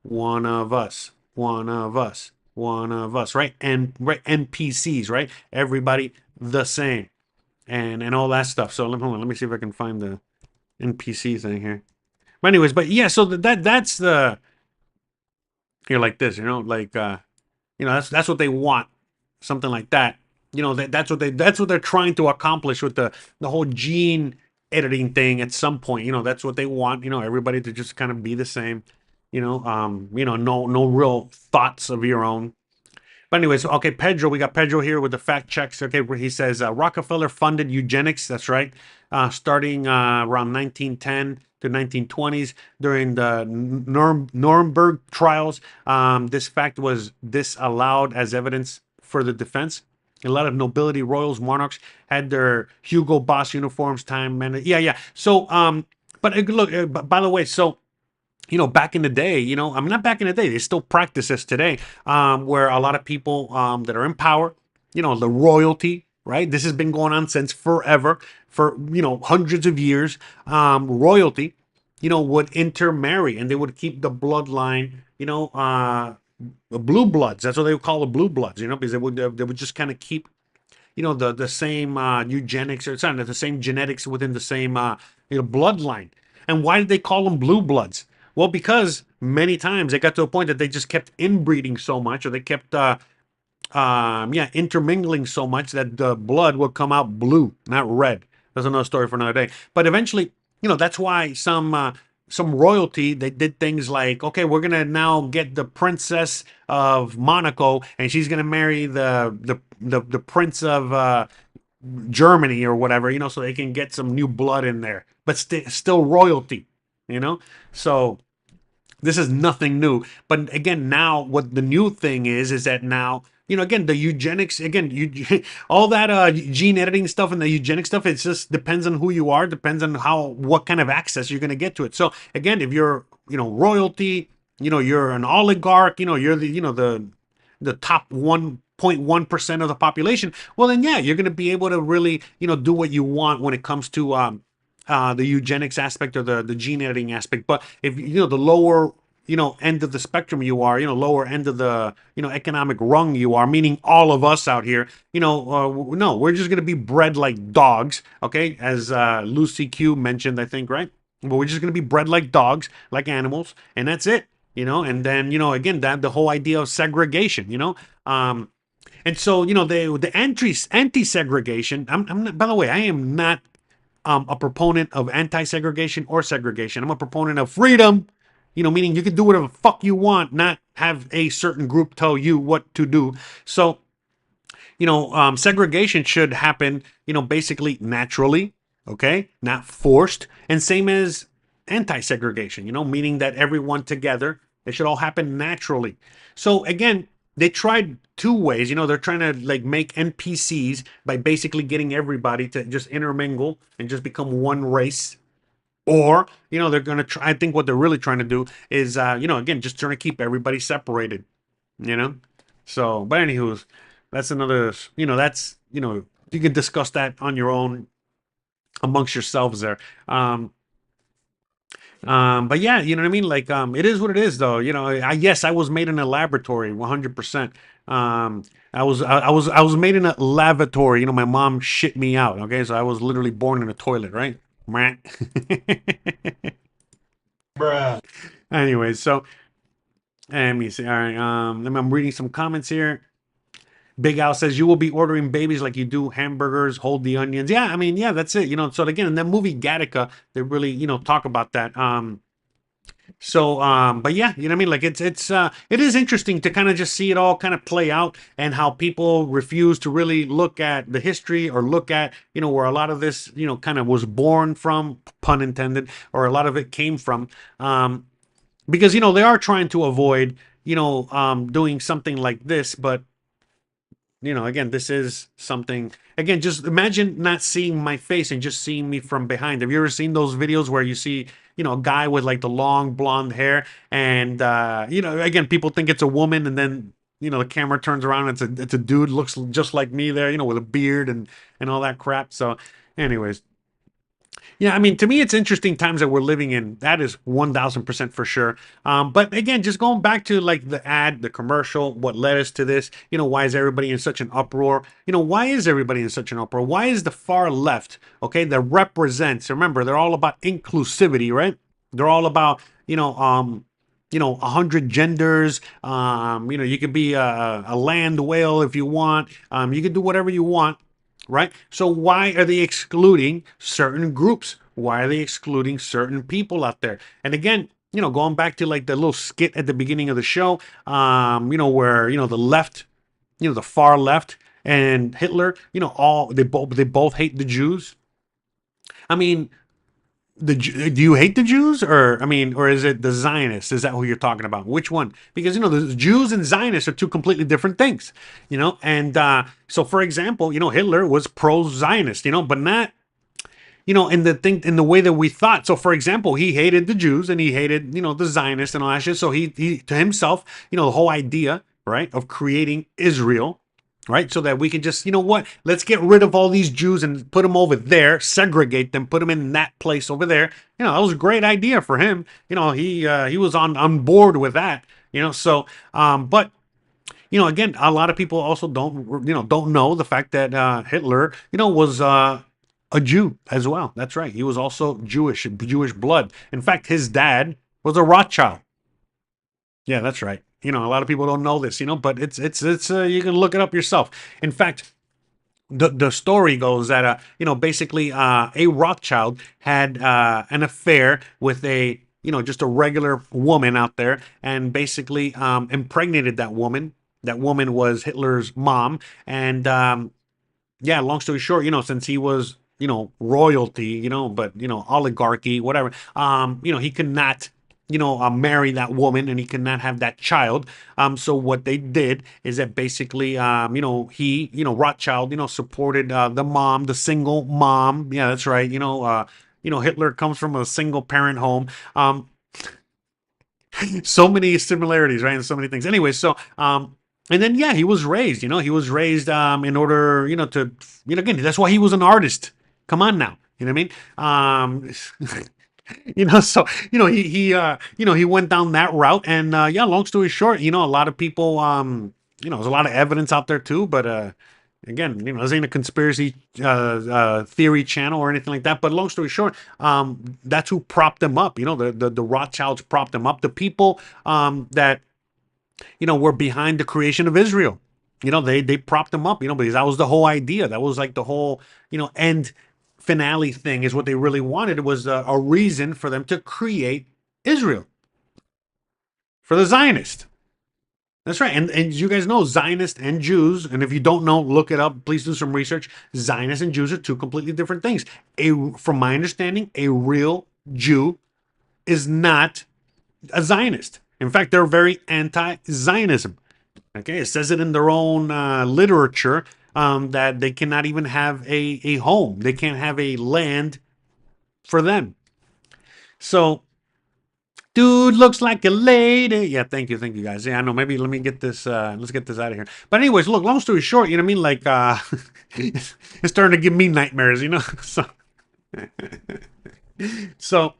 One of us, right? And right, NPCs, right? Everybody the same, and all that stuff. So hold on, let me see if I can find the NPC thing here. But anyways, but yeah, so that's the, here like this, that's what they want, something like that. That's what they're trying to accomplish with the whole gene editing thing at some point. That's what they want, everybody to just kind of be the same, no real thoughts of your own. But anyways, okay, Pedro, we got Pedro here with the fact checks. Okay, where he says Rockefeller funded eugenics. That's right. Starting around 1910 to 1920s during the Nuremberg trials. This fact was disallowed as evidence for the defense. A lot of nobility, royals, monarchs had their Hugo Boss uniforms, yeah. So, but look, by the way, so, back in the day, I mean, not back in the day, they still practice this today, where a lot of people that are in power, the royalty, right? This has been going on since forever, for, hundreds of years. Royalty, would intermarry, and they would keep the bloodline, the blue bloods. That's what they would call the blue bloods, because they would just kind of keep, the same eugenics, or something, the same genetics within the same bloodline. And why did they call them blue bloods? Well, because many times they got to a point that they just kept inbreeding so much, or they kept intermingling so much that the blood would come out blue, not red. That's another story for another day. But eventually, that's why some royalty, they did things like, okay, we're gonna now get the princess of Monaco, and she's gonna marry the prince of Germany or whatever, so they can get some new blood in there, but still royalty, So this is nothing new. But again, now what the new thing is that now again, the eugenics, again, all that gene editing stuff and the eugenic stuff, it just depends on who you are, depends on what kind of access you're going to get to it. So again, if you're, royalty, you're an oligarch, you're the top 1.1% of the population, well then yeah, you're going to be able to really, do what you want when it comes to the eugenics aspect or the gene editing aspect. But if the lower end of the spectrum you are, lower end of the economic rung you are, meaning all of us out here, no, we're just gonna be bred like dogs, okay? As Lucy Q mentioned, I think, right? But we're just gonna be bred like dogs, like animals, and that's it, And then again, that the whole idea of segregation, and so the anti-segregation. I'm not, by the way, I am not a proponent of anti-segregation or segregation. I'm a proponent of freedom, meaning you can do whatever the fuck you want, not have a certain group tell you what to do. So, segregation should happen, basically naturally, okay, not forced, and same as anti-segregation, meaning that everyone together, it should all happen naturally. So again, they tried two ways. They're trying to like make NPCs by basically getting everybody to just intermingle and just become one race. Or, they're going to try, I think what they're really trying to do is, again, just trying to keep everybody separated, So, but anywho, that's another, you can discuss that on your own amongst yourselves there. But yeah, you know what I mean? Like, it is what it is, though. Yes, I was made in a laboratory, 100%. I was made in a lavatory. My mom shit me out. Okay, so I was literally born in a toilet, right? Bruh. Anyway, so let me see. All right, I'm reading some comments here. Big Al says you will be ordering babies like you do hamburgers. Hold the onions. Yeah, I mean, yeah, that's it. So again, in that movie Gattaca, they really talk about that. But yeah, you know what I mean? Like it is interesting to kind of just see it all kind of play out and how people refuse to really look at the history or look at, where a lot of this, kind of was born from, pun intended, or a lot of it came from. Because, they are trying to avoid, doing something like this, but again, this is something, again, just imagine not seeing my face and just seeing me from behind. Have you ever seen those videos where you see, a guy with like the long blonde hair and, again, people think it's a woman and then, the camera turns around and it's a dude, looks just like me there, with a beard and all that crap. So anyways, yeah, I mean, to me, it's interesting times that we're living in. That is 1000% for sure. But again, just going back to like the ad, the commercial, what led us to this, why is everybody in such an uproar? Why is everybody in such an uproar? Why is the far left, okay, that represents, remember, they're all about inclusivity, right? They're all about, 100 genders. You could be a land whale if you want. You can do whatever you want. Right? So why are they excluding certain groups? Why are they excluding certain people out there? And again, going back to like the little skit at the beginning of the show, where, the left, the far left and Hitler, they both hate the Jews. I mean, do you hate the Jews or is it the Zionists? Is that who you're talking about? Which one? Because the Jews and Zionists are two completely different things, and so for example, Hitler was pro-Zionist, but not in the way that we thought. So for example, he hated the Jews and he hated the Zionists and all that shit. So he to himself, the whole idea, right, of creating Israel, right? So that we can just, let's get rid of all these Jews and put them over there, segregate them, put them in that place over there. That was a great idea for him. He was on board with that, so, but, again, a lot of people also don't know the fact that Hitler, was a Jew as well. That's right. He was also Jewish blood. In fact, his dad was a Rothschild. Yeah, that's right. A lot of people don't know this, but it's you can look it up yourself. In fact, the story goes that basically a Rothschild had an affair with a just a regular woman out there, and basically impregnated that woman. That woman was Hitler's mom, and yeah, long story short, since he was royalty, but oligarchy, whatever, he could not marry that woman, and he could not have that child. So what they did is that basically, Rothschild, supported the mom, the single mom. Yeah, that's right. Hitler comes from a single parent home. So many similarities, right? And so many things. Anyway, so and then he was raised, he was raised in order, to, again, that's why he was an artist. Come on now. You know what I mean? So he went down that route, and long story short, a lot of people, there's a lot of evidence out there too, but again, this ain't a conspiracy theory channel or anything like that. But long story short, that's who propped them up. The Rothschilds propped them up. The people that were behind the creation of Israel. They propped them up. Because that was the whole idea. That was like the whole end finale thing. Is what they really wanted. It was a reason for them to create Israel for the Zionist. That's right. And you guys know Zionists and Jews, and if you don't know, look it up. Please do some research. Zionists and Jews are two completely different things. From my understanding, a real Jew is not a Zionist. In fact, they're very anti-Zionism. Okay, it says it in their own literature that they cannot even have a home. They can't have a land for them. So, dude looks like a lady. Yeah, thank you guys. Yeah, I know. Maybe let me get this. Let's get this out of here. But anyways, look. Long story short, you know what I mean? Like, it's starting to give me nightmares. So,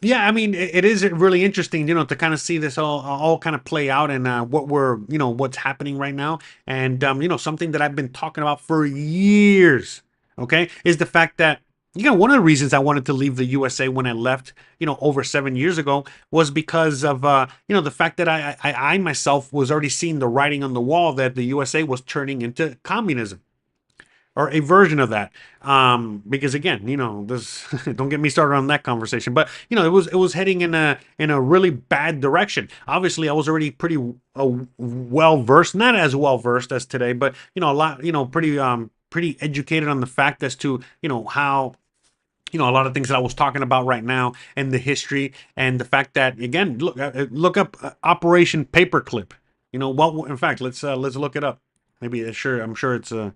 yeah. I mean, it is really interesting, to kind of see this all kind of play out, and what's happening right now, and something that I've been talking about for years. Okay, is the fact that. One of the reasons I wanted to leave the USA when I left, over 7 years ago, was because of, the fact that I myself was already seeing the writing on the wall that the USA was turning into communism, or a version of that. Because again, this don't get me started on that conversation, but it was heading in a really bad direction. Obviously, I was already pretty well versed, not as well versed as today, but a lot, pretty educated on the fact as to how. A lot of things that I was talking about right now, and the history, and the fact that, again, look up Operation Paperclip. In fact, let's look it up. Maybe I'm sure it's Operation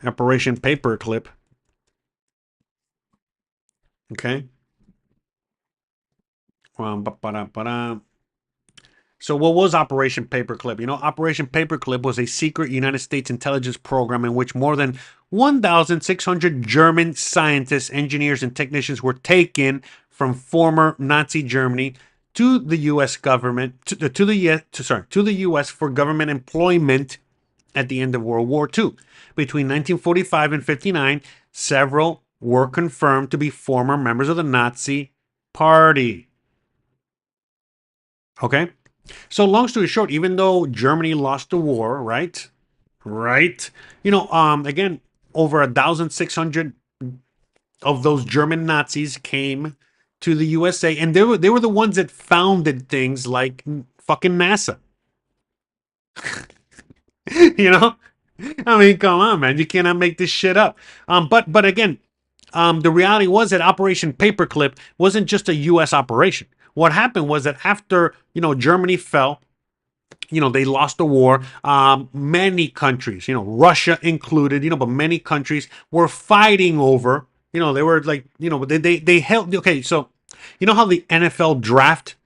Paperclip. Okay. So what was Operation Paperclip? Operation Paperclip was a secret United States intelligence program in which more than 1,600 German scientists, engineers, and technicians were taken from former Nazi Germany to the U.S. government, to the U.S. for government employment at the end of World War II. Between 1945 and 59, several were confirmed to be former members of the Nazi Party. Okay? So long story short, even though Germany lost the war, right? Again, over 1,600 of those German Nazis came to the USA, and they were the ones that founded things like fucking NASA. I mean, come on, man. You cannot make this shit up. But again, the reality was that Operation Paperclip wasn't just a U.S. operation. What happened was that after, Germany fell, they lost the war. Many countries, Russia included, but many countries were fighting over, they were like, they held, okay, so, how the NFL draft,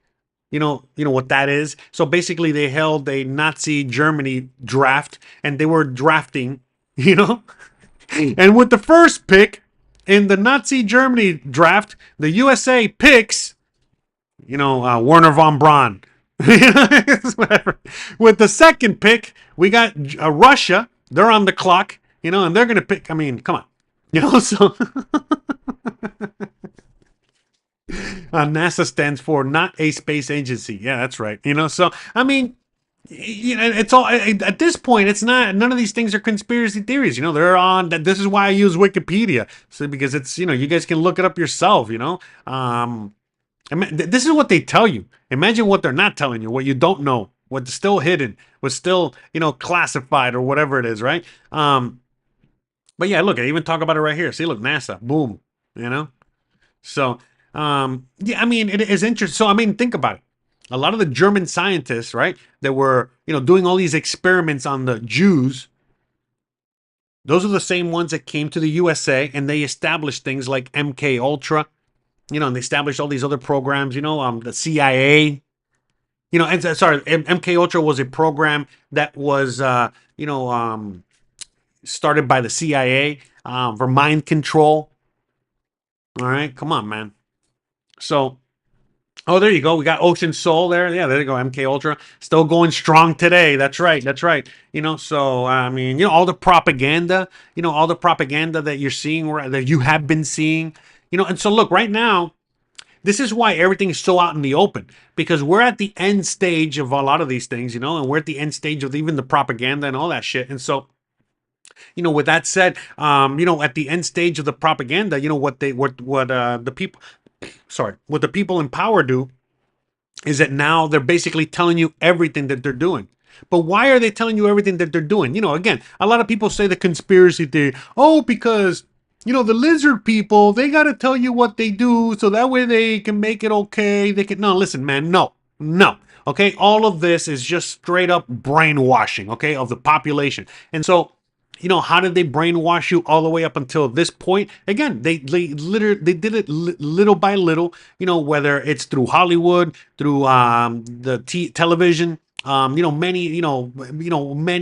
what that is? So basically they held a Nazi Germany draft, and they were drafting, and with the first pick in the Nazi Germany draft, the USA picks, Werner von Braun. Whatever. With the second pick, we got Russia. They're on the clock, and they're going to pick. I mean, come on. So NASA stands for not a space agency. Yeah, that's right. So, I mean, it's all, at this point, it's not, none of these things are conspiracy theories. They're on, this is why I use Wikipedia. So, because it's, you guys can look it up yourself, this is what they tell you. Imagine what they're not telling you, what you don't know, what's still hidden, what's still, classified or whatever it is, right? But yeah, look, I even talk about it right here. See, look, NASA, boom, So, Yeah, I mean, it is interesting. So, I mean, think about it. A lot of the German scientists, right, that were, doing all these experiments on the Jews, those are the same ones that came to the USA and they established things like MK Ultra, and they established all these other programs, the CIA, and sorry, MK Ultra was a program that was, started by the CIA for mind control. All right, come on, man. So, oh, there you go. We got Ocean Soul there. Yeah, there you go. MK Ultra still going strong today. That's right. That's right. So I mean, all the propaganda, all the propaganda that you're seeing, that you have been seeing, and so look, right now, this is why everything is so out in the open, because we're at the end stage of a lot of these things, and we're at the end stage of even the propaganda and all that shit. And so, with that said, at the end stage of the propaganda, what the people, sorry, what the people in power do is that now they're basically telling you everything that they're doing. But why are they telling you everything that they're doing? Again, a lot of people say the conspiracy theory. Oh, because, the lizard people, they got to tell you what they do so that way they can make it okay. No, listen, man, no. Okay, all of this is just straight up brainwashing, okay, of the population. And so, how did they brainwash you all the way up until this point? Again, they did it little by little, whether it's through Hollywood, through the television, many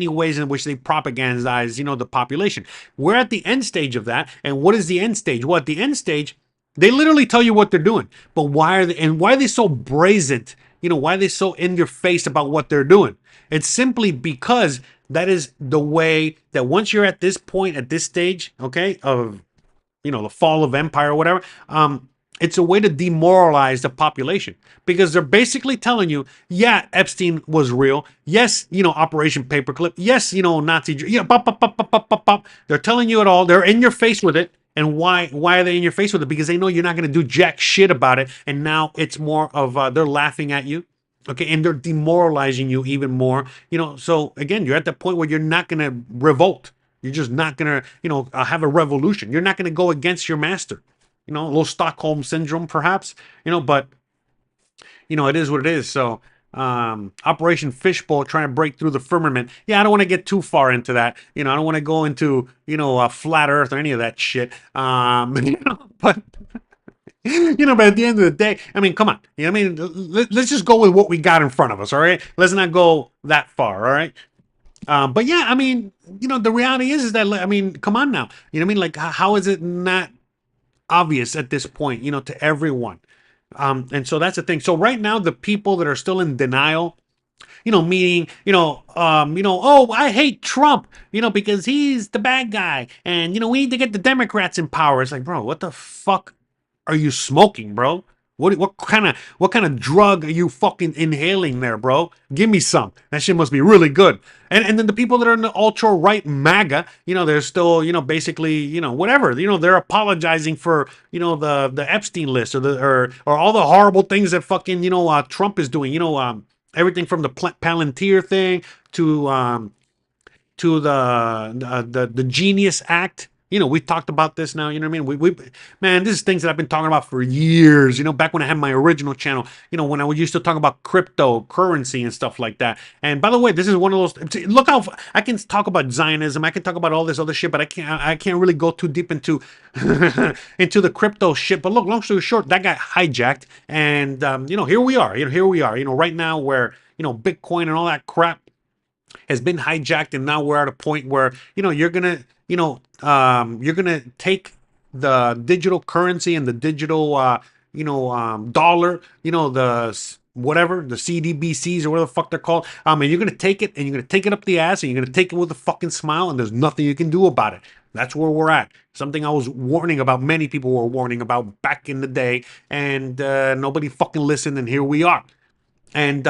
ways in which they propagandize, the population. We're at the end stage of that. And what is the end stage? Well, at the end stage, they literally tell you what they're doing. But why are they so brazen? Why are they so in your face about what they're doing? It's simply because that is the way that once you're at this point, at this stage, okay, of, the fall of empire or whatever, it's a way to demoralize the population, because they're basically telling you, yeah, Epstein was real. Yes, Operation Paperclip. Yes, Nazi, they're telling you it all. They're in your face with it. And why are they in your face with it? Because they know you're not going to do jack shit about it. And now it's more of they're laughing at you. Okay, and they're demoralizing you even more. So again, you're at the point where you're not going to revolt. You're just not going to, have a revolution. You're not going to go against your master. A little Stockholm syndrome, perhaps. But it is what it is. So Operation Fishbowl, trying to break through the firmament. Yeah, I don't want to get too far into that. I don't want to go into flat Earth or any of that shit. But. But at the end of the day, I mean, come on. Let's just go with what we got in front of us, all right? Let's not go that far, all right? But yeah, I mean, the reality is that, I mean, come on now. You know what I mean? Like, how is it not obvious at this point, to everyone? And so that's the thing. So right now, the people that are still in denial, meaning, oh, I hate Trump, because he's the bad guy. And, we need to get the Democrats in power. It's like, bro, what the fuck are you smoking, bro? What kind of drug are you fucking inhaling there, bro? Give me some. That shit must be really good. And then the people that are in the ultra right MAGA, they're still, basically, whatever. They're apologizing for, the Epstein list or all the horrible things that fucking, Trump is doing. Everything from the Palantir thing to the Genius Act. We talked about this now, you know what I mean? Man, this is things that I've been talking about for years, back when I had my original channel, when I used to talk about cryptocurrency and stuff like that. And by the way, this is one of those, look how, I can talk about Zionism, I can talk about all this other shit, but I can't really go too deep into, into the crypto shit. But look, long story short, that got hijacked. And, here we are, right now where, Bitcoin and all that crap has been hijacked, and now we're at a point where you're gonna take the digital currency and the digital dollar, the whatever, the CDBCs or whatever the fuck they're called, and you're gonna take it and you're gonna take it up the ass and you're gonna take it with a fucking smile, and there's nothing you can do about it. That's where we're at. Something I was warning about, many people were warning about back in the day, and nobody fucking listened, and here we are. And,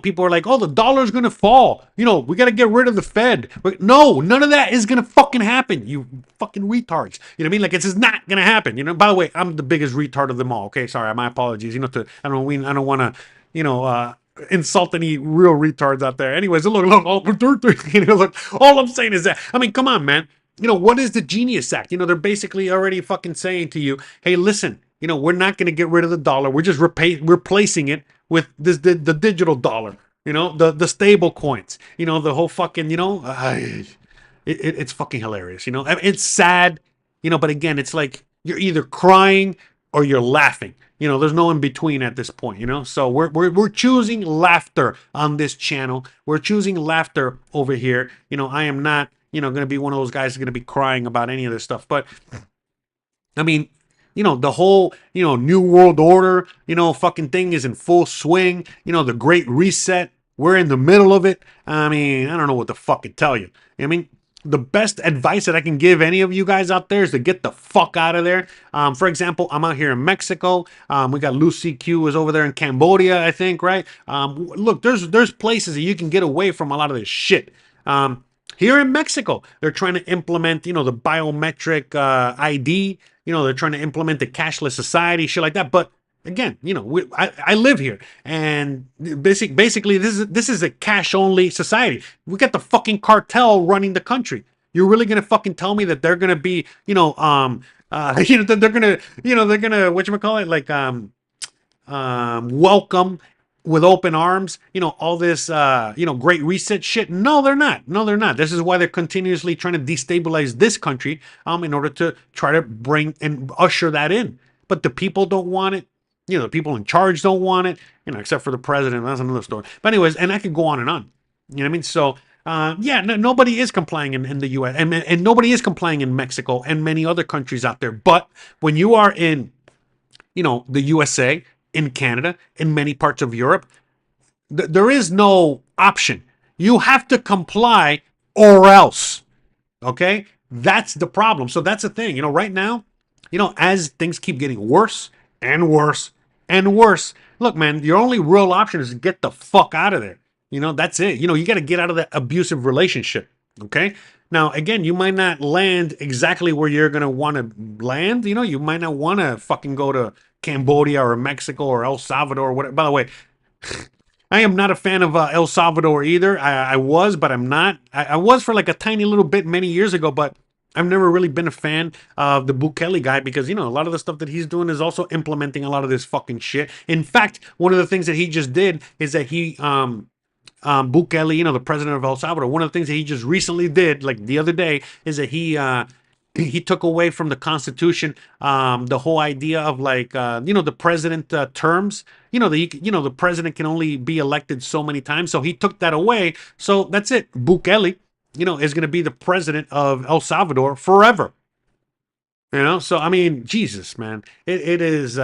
people are like, oh, the dollar's going to fall. We got to get rid of the Fed. But no, none of that is going to fucking happen. You fucking retards. You know what I mean? Like, it's just not going to happen. By the way, I'm the biggest retard of them all. Okay. Sorry. My apologies. I don't want to, insult any real retards out there. Anyways, look, look, all I'm saying is that, I mean, come on, man. What is the Genius Act? They're basically already fucking saying to you, hey, listen, we're not going to get rid of the dollar. We're just replacing it with the digital dollar. The stable coins. The whole fucking. It's fucking hilarious. I mean, it's sad. But again, it's like you're either crying or you're laughing. There's no in between at this point. So we're choosing laughter on this channel. We're choosing laughter over here. I am not going to be one of those guys who's going to be crying about any of this stuff. But I mean, the whole, New World Order, fucking thing is in full swing. The Great Reset, we're in the middle of it. I mean, I don't know what to fucking tell you. I mean, the best advice that I can give any of you guys out there is to get the fuck out of there. For example, I'm out here in Mexico. We got Lucy Q is over there in Cambodia, I think, right? Look, there's places that you can get away from a lot of this shit. Here in Mexico, they're trying to implement, the biometric ID. They're trying to implement the cashless society, shit like that. But again, I live here, and basically this is a cash only society. We got the fucking cartel running the country. You're really gonna fucking tell me that they're gonna be, that they're gonna whatchamacallit, like welcome with open arms, all this, Great Reset shit? No, they're not. No, they're not. This is why they're continuously trying to destabilize this country, in order to try to bring and usher that in. But the people don't want it. The people in charge don't want it, except for the president. That's another story. But anyways, and I could go on and on. You know what I mean? So, nobody is complying in the U.S. and nobody is complying in Mexico and many other countries out there. But when you are in, the USA, in Canada, in many parts of Europe, there is no option. You have to comply or else. Okay? That's the problem. So that's the thing. Right now, as things keep getting worse and worse and worse, look, man, your only real option is to get the fuck out of there. That's it. You got to get out of that abusive relationship. Okay? Now, again, you might not land exactly where you're going to want to land. You might not want to fucking go to Cambodia or Mexico or El Salvador or whatever. By the way, I am not a fan of El Salvador either. I was, but I'm not. I was for like a tiny little bit many years ago, but I've never really been a fan of the Bukele guy because, a lot of the stuff that he's doing is also implementing a lot of this fucking shit. In fact, one of the things that he just did is that he, Bukele, the president of El Salvador, one of the things that he just recently did, like the other day, is that he took away from the Constitution the whole idea of like the president terms. The president can only be elected so many times. So he took that away. So that's it. Bukele, is going to be the president of El Salvador forever. So I mean, Jesus, man, it's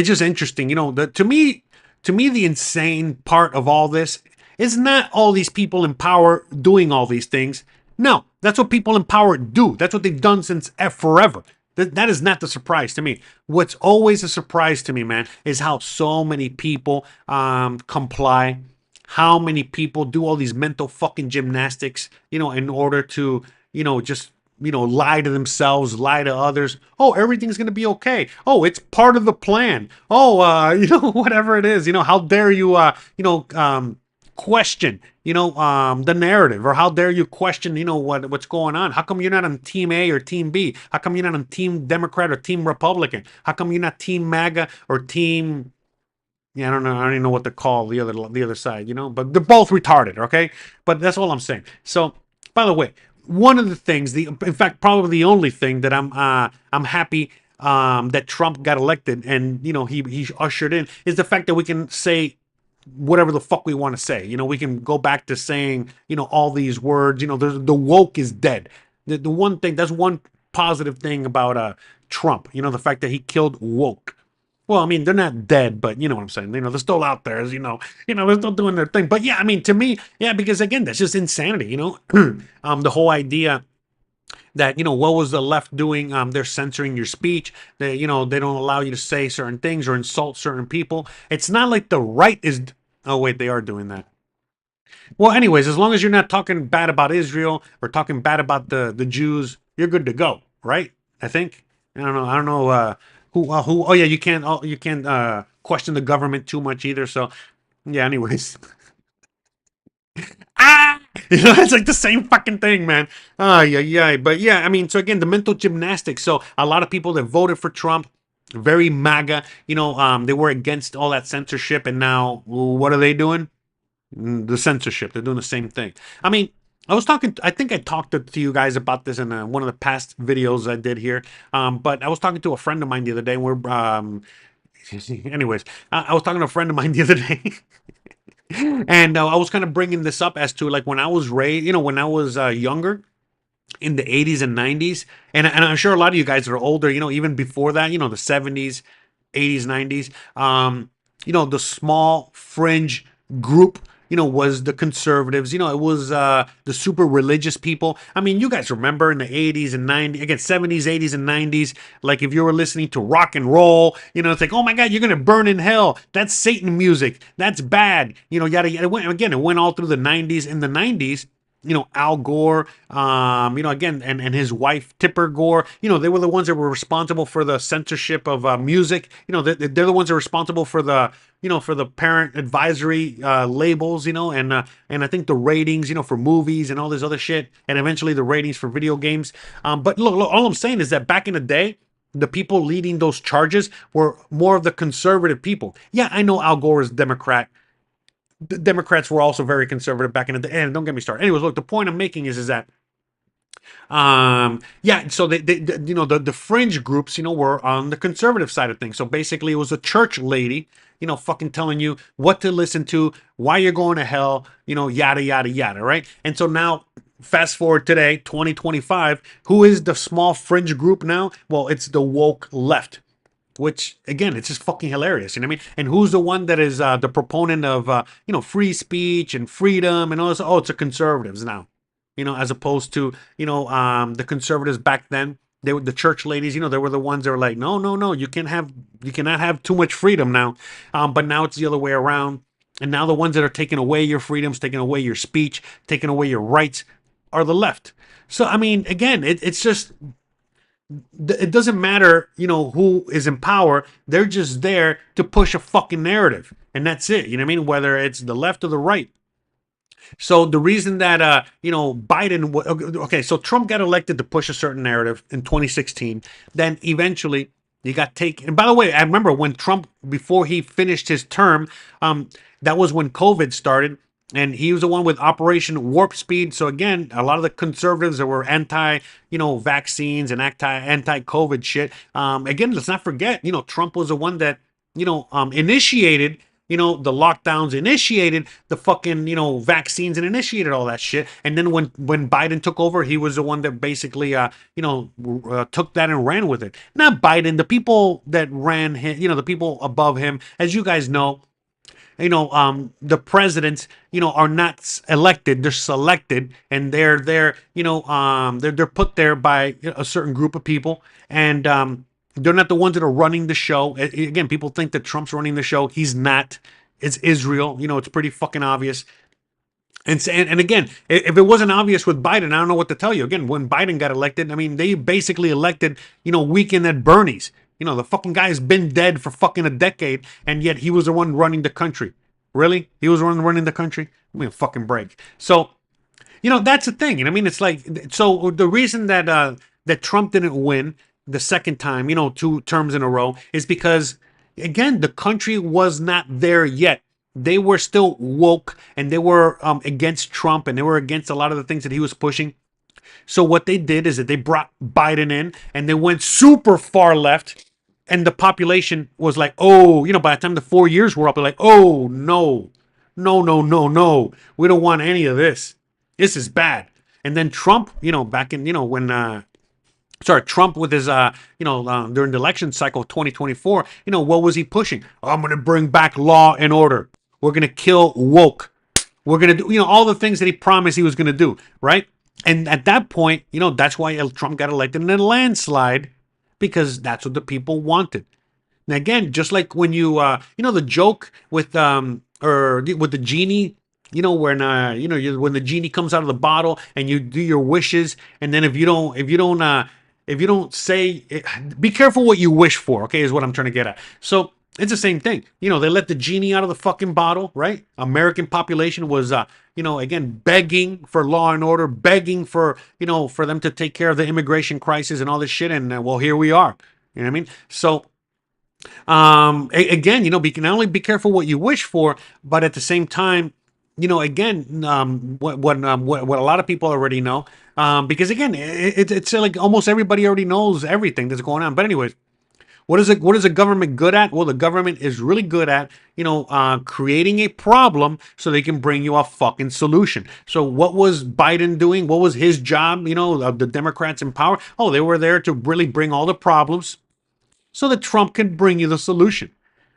just interesting. To me, the insane part of all this is not all these people in power doing all these things. No, that's what people in power do. That's what they've done since forever. That is not the surprise to me. What's always a surprise to me, man, is how so many people comply, how many people do all these mental fucking gymnastics, in order to, just, lie to themselves, lie to others. Oh, everything's going to be okay. Oh, it's part of the plan. Oh, whatever it is, how dare you, question, the narrative, or how dare you question, what's going on? How come you're not on Team A or Team B? How come you're not on Team Democrat or Team Republican? How come you're not Team MAGA or Team? Yeah, I don't know. I don't even know what to call the other side, But they're both retarded, okay? But that's all I'm saying. So, by the way, one of the things, in fact, probably the only thing that I'm happy that Trump got elected and he ushered in is the fact that we can say whatever the fuck we want to say. We can go back to saying, all these words. The woke is dead. The one thing, that's one positive thing about Trump. The fact that he killed woke. Well, I mean, they're not dead, but you know what I'm saying. They're still out there, they're still doing their thing. But yeah, I mean, to me, yeah, because again, that's just insanity. The whole idea that what was the left doing? They're censoring your speech. They don't allow you to say certain things or insult certain people. It's not like the right is. Oh wait, they are doing that. Well, anyways, as long as you're not talking bad about Israel or talking bad about the Jews, you're good to go, right? I think. I don't know. Who? Oh yeah, you can't question the government too much either. So yeah. Anyways. You know, it's like the same fucking thing, man. Yeah. But yeah, I mean, so again, the mental gymnastics. So a lot of people that voted for Trump, very MAGA, you know, they were against all that censorship, and now what are they doing? The censorship. They're doing the same thing. I mean, I think I talked to you guys about this in one of the past videos I did here. But I was talking to a friend of mine the other day. Anyways, I was talking to a friend of mine the other day. And I was kind of bringing this up as to like when I was raised, you know, when I was younger in the 80s and 90s. And I'm sure a lot of you guys are older, you know, even before that, you know, the 70s, 80s, 90s. You know, the small fringe group, you know, was the conservatives. You know, it was the super religious people. I mean, you guys remember in the 80s and 90s, again, 70s, 80s, and 90s, like if you were listening to rock and roll, you know, it's like, oh my God, you're going to burn in hell. That's Satan music. That's bad. You know, yada, yada. It went all through the 90s. In the 90s, you know, Al Gore, you know, again, and his wife, Tipper Gore, you know, they were the ones that were responsible for the censorship of music. You know, they're the ones that are responsible for the, you know, for the parent advisory labels, you know, and I think the ratings, you know, for movies and all this other shit, and eventually the ratings for video games. But look, all I'm saying is that back in the day, the people leading those charges were more of the conservative people. Yeah, I know Al Gore is Democrat. The Democrats were also very conservative back in the day. And don't get me started. Anyways, look, the point I'm making is that yeah, so they you know, the fringe groups, you know, were on the conservative side of things. So basically it was a church lady, you know, fucking telling you what to listen to, why you're going to hell, you know, yada yada yada, right? And so now fast forward today, 2025, who is the small fringe group now? Well, it's the woke left. Which again, it's just fucking hilarious, you know what I mean? And who's the one that is the proponent of you know, free speech and freedom and all this? Oh, it's the conservatives now, you know, as opposed to, you know, the conservatives back then. They were the church ladies, you know, they were the ones that were like, no, you cannot have too much freedom now. But now it's the other way around, and now the ones that are taking away your freedoms, taking away your speech, taking away your rights, are the left. So I mean, again, it's just. It doesn't matter, you know, who is in power. They're just there to push a fucking narrative, and that's it. You know what I mean? Whether it's the left or the right. So the reason that you know, Biden, okay, so Trump got elected to push a certain narrative in 2016. Then eventually he got taken. And by the way, I remember when Trump, before he finished his term, that was when COVID started. And he was the one with Operation Warp Speed. So again, a lot of the conservatives that were anti, you know, vaccines and anti-COVID shit. Again, let's not forget, you know, Trump was the one that, you know, initiated, you know, the lockdowns, initiated the fucking, you know, vaccines, and initiated all that shit. And then when Biden took over, he was the one that basically, you know, took that and ran with it. Not Biden, the people that ran him, you know, the people above him, as you guys know. You know, the presidents, you know, are not elected; they're selected, and they're there. You know, they're put there by a certain group of people, and they're not the ones that are running the show. Again, people think that Trump's running the show. He's not. It's Israel. You know, it's pretty fucking obvious. And again, if it wasn't obvious with Biden, I don't know what to tell you. Again, when Biden got elected, I mean, they basically elected, you know, weekend at Bernie's. You know, the fucking guy's been dead for fucking a decade, and yet he was the one running the country. Really? He was the one running the country? Give me a fucking break. So, you know, that's the thing. You know what I mean? It's like, so the reason that that Trump didn't win the second time, you know, 2 terms in a row, is because, again, the country was not there yet. They were still woke, and they were against Trump, and they were against a lot of the things that he was pushing. So what they did is that they brought Biden in, and they went super far left. And the population was like, oh, you know, by the time the 4 years were up, they're like, oh, no. We don't want any of this. This is bad. And then Trump, you know, back in, you know, when, Trump with his, you know, during the election cycle of 2024, you know, what was he pushing? Oh, I'm going to bring back law and order. We're going to kill woke. We're going to do, you know, all the things that he promised he was going to do, right? And at that point, you know, that's why Trump got elected in a landslide, because that's what the people wanted. And again, just like when you know, the joke with or with the genie, you know, when you know, when the genie comes out of the bottle and you do your wishes, and then if you don't say, be careful what you wish for. Okay, is what I'm trying to get at. So It's the same thing. They let the genie out of the fucking bottle, right? American population was, again, begging for law and order, begging for, for them to take care of the immigration crisis and all this shit. And well, here we are. You know what I mean? So, again, not only be careful what you wish for, but at the same time, again, what a lot of people already know, because again, it's like almost everybody already knows everything that's going on. But anyways. What is the government good at? Well, the government is really good at, creating a problem so they can bring you a fucking solution. So what was Biden doing? What was his job, the Democrats in power? Oh, they were there to really bring all the problems so that Trump can bring you the solution.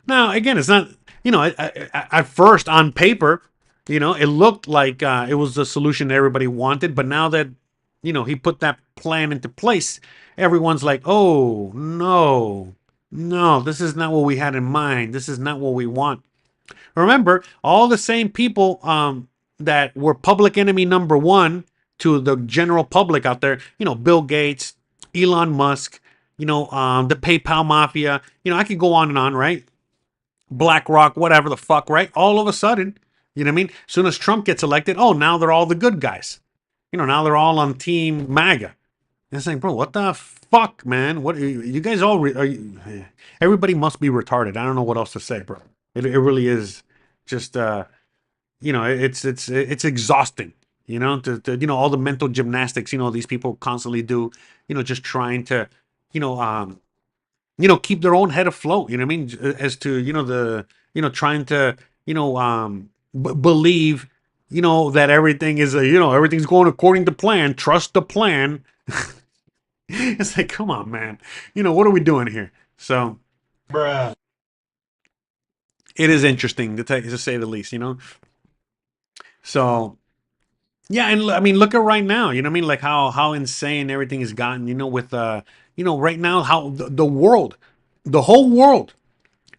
Now, again, it's not, at first on paper, it looked like it was the solution that everybody wanted. But now that, he put that plan into place, everyone's like, oh, no, this is not what we had in mind. This is not what we want. Remember, all the same people that were public enemy number one to the general public out there, Bill Gates, Elon Musk, the PayPal mafia, I could go on and on, right? BlackRock, whatever the fuck, right? All of a sudden, you know what I mean? As soon as Trump gets elected, oh, now they're all the good guys. Now they're all on Team MAGA. It's like, bro, what the fuck, man? What you guys all? Everybody must be retarded. I don't know what else to say, bro. It really is just, it's exhausting. To all the mental gymnastics. These people constantly do. Just trying to, keep their own head afloat. You know what I mean? As to trying to believe that everything is everything's going according to plan. Trust the plan. It's like, come on, man. What are we doing here? So, Bruh. It is interesting to say the least. So, yeah, and I mean, look at right now. You know what I mean? Like how insane everything has gotten. With right now how the world, the whole world,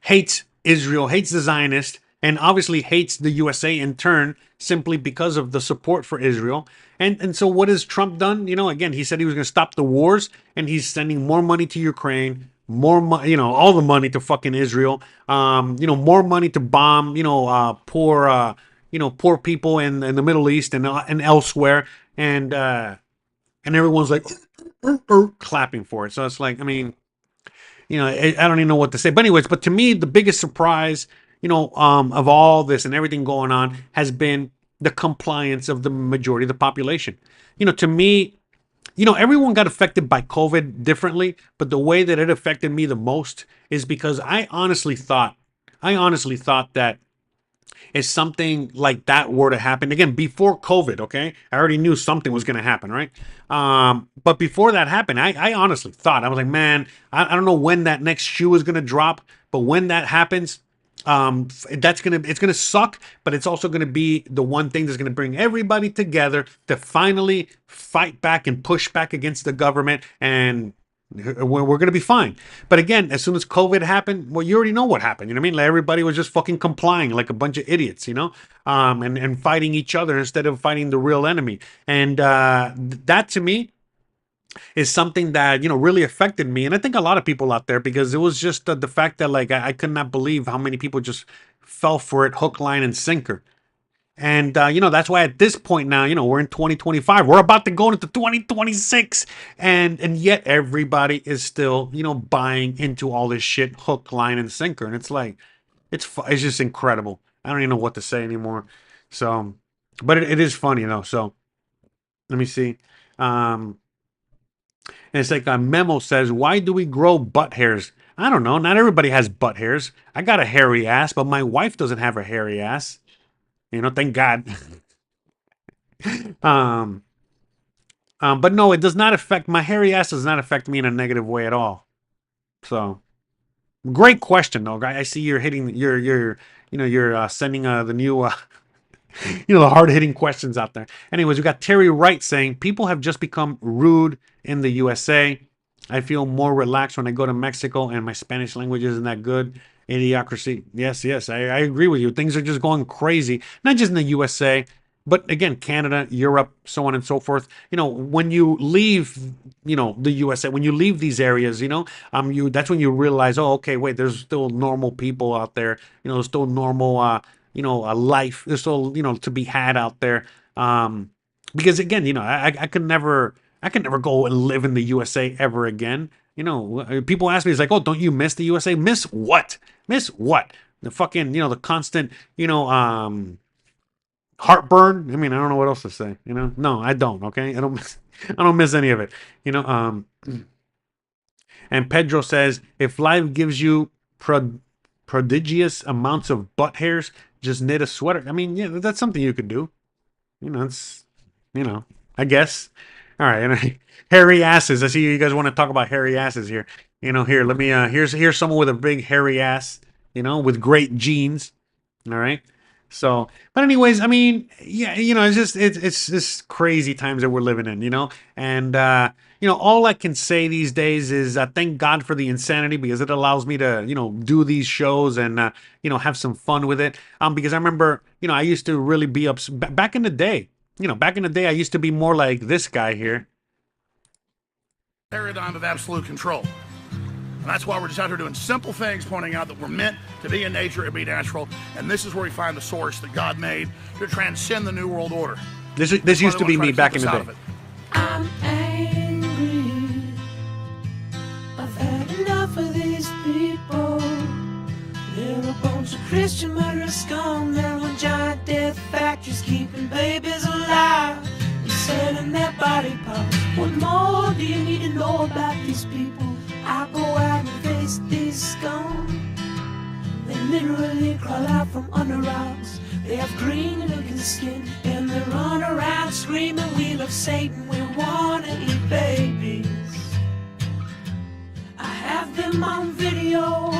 hates Israel, hates the Zionist, and obviously hates the USA in turn, simply because of the support for Israel. And so what has Trump done? Again, he said he was going to stop the wars, and he's sending more money to Ukraine, more money, all the money to fucking Israel, more money to bomb, poor people in the Middle East and elsewhere. And everyone's like clapping for it. So it's like, I mean, I don't even know what to say. But anyways, but to me, the biggest surprise, of all this and everything going on has been the compliance of the majority of the population. To me, everyone got affected by COVID differently, but the way that it affected me the most is because I honestly thought that if something like that were to happen, again, before COVID, okay, I already knew something was going to happen, right? But before that happened, I honestly thought, I was like, man, I don't know when that next shoe is going to drop, but when that happens, it's gonna suck, but it's also gonna be the one thing that's gonna bring everybody together to finally fight back and push back against the government, and we're gonna be fine. But again, as soon as COVID happened, well, you already know what happened. You know what I mean? Like, everybody was just fucking complying like a bunch of idiots, and fighting each other instead of fighting the real enemy. And that to me is something that really affected me, and I think a lot of people out there, because it was just the fact that, like, I could not believe how many people just fell for it hook, line, and sinker. And that's why at this point now, we're in 2025, we're about to go into 2026, and yet everybody is still buying into all this shit hook, line, and sinker. And it's like, it's just incredible. I don't even know what to say anymore. So, but it is funny though. So let me see. And it's like a memo says, why do we grow butt hairs? I don't know. Not everybody has butt hairs. I got a hairy ass, but my wife doesn't have a hairy ass. Thank God. But no, it does not affect, my hairy ass does not affect me in a negative way at all. So, great question though. I see you're hitting, you're sending the new, the hard-hitting questions out there. Anyways, we got Terry Wright saying, people have just become rude in the USA. I feel more relaxed when I go to Mexico, and my Spanish language isn't that good. Idiocracy. Yes, I agree with you. Things are just going crazy. Not just in the USA, But again, Canada, Europe, so on and so forth. When you leave, the USA, when you leave these areas, that's when you realize, oh, okay, wait, there's still normal people out there. There's still normal, life. There's still, to be had out there. Because again, I could never go and live in the USA ever again. People ask me, it's like, oh, don't you miss the USA? Miss what? Miss what? The fucking, the constant, heartburn. I mean, I don't know what else to say. No, I don't. Okay, I don't miss any of it. And Pedro says, if life gives you prodigious amounts of butt hairs, just knit a sweater. I mean, yeah, that's something you could do. It's, I guess. All right, and hairy asses. I see you guys want to talk about hairy asses here. Here, let me. Here's someone with a big hairy ass. With great genes. All right. So, but anyways, I mean, yeah, it's just crazy times that we're living in, and all I can say these days is thank God for the insanity, because it allows me to, do these shows and have some fun with it. Because I remember, I used to really be back in the day. Back in the day, I used to be more like this guy here. Paradigm of absolute control. And that's why we're just out here doing simple things, pointing out that we're meant to be in nature and be natural. And this is where we find the source that God made to transcend the New World Order. This used to be me back in the day. I'm angry. I've had enough of these people. They're a bunch of Christian murderers, scum. They're on giant death factories, keeping babies alive and selling their body parts. What more do you need to know about these people? I go out and face these scum. They literally crawl out from under rocks. They have green looking skin, and they run around screaming, we love Satan, we wanna eat babies. I have them on video.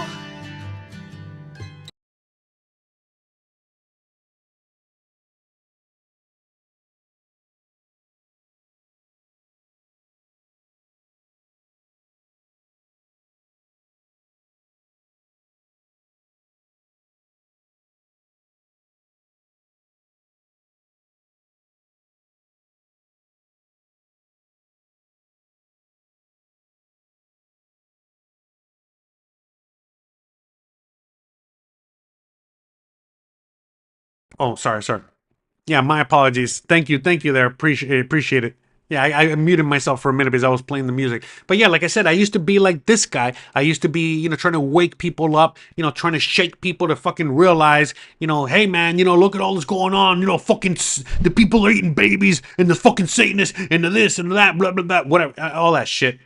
Oh, sorry. Yeah, my apologies. Thank you there. Appreciate it. Yeah, I muted myself for a minute because I was playing the music. But yeah, like I said, I used to be like this guy. I used to be, trying to wake people up, trying to shake people to fucking realize, hey man, look at all this going on, fucking the people are eating babies and the fucking Satanists and the this and that, blah, blah, blah, whatever, all that shit.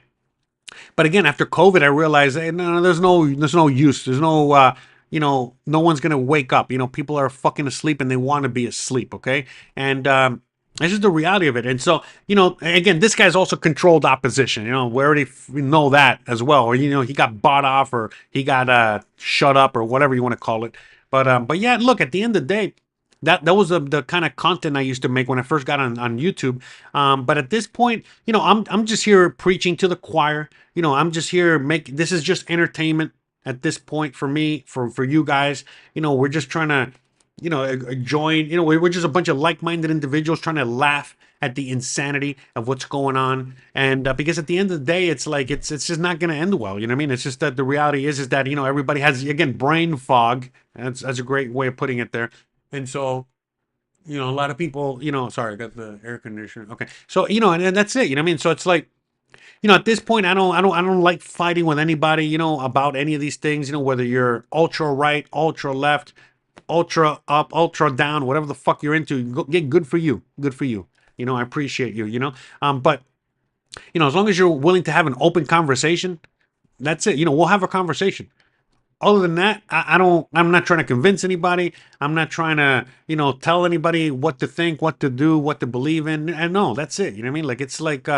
But again, after COVID, I realized, hey, no, there's no use. There's no, no one's gonna wake up. People are fucking asleep and they want to be asleep. Okay, and this is the reality of it. And so, again, this guy's also controlled opposition. We already know that as well. Or he got bought off, or he got shut up, or whatever you want to call it. But yeah, look, at the end of the day, that was the kind of content I used to make when I first got on YouTube. But at this point, I'm just here preaching to the choir. I'm just here this is just entertainment at this point for me, for you guys. We're just trying to, join. We're just a bunch of like-minded individuals trying to laugh at the insanity of what's going on. And because at the end of the day, it's like it's just not going to end well. You know what I mean? It's just that the reality is that everybody has, again, brain fog. That's a great way of putting it there. And so, a lot of people, sorry, I got the air conditioner. Okay. So, and that's it. You know what I mean? So it's like, at this point, I don't like fighting with anybody, about any of these things, whether you're ultra right, ultra left, ultra up, ultra down, whatever the fuck you're into. Get good for you. Good for you. I appreciate you, but, as long as you're willing to have an open conversation, that's it. We'll have a conversation. Other than that, I'm not trying to convince anybody. I'm not trying to, tell anybody what to think, what to do, what to believe in. And no, that's it. You know what I mean? Like, it's like,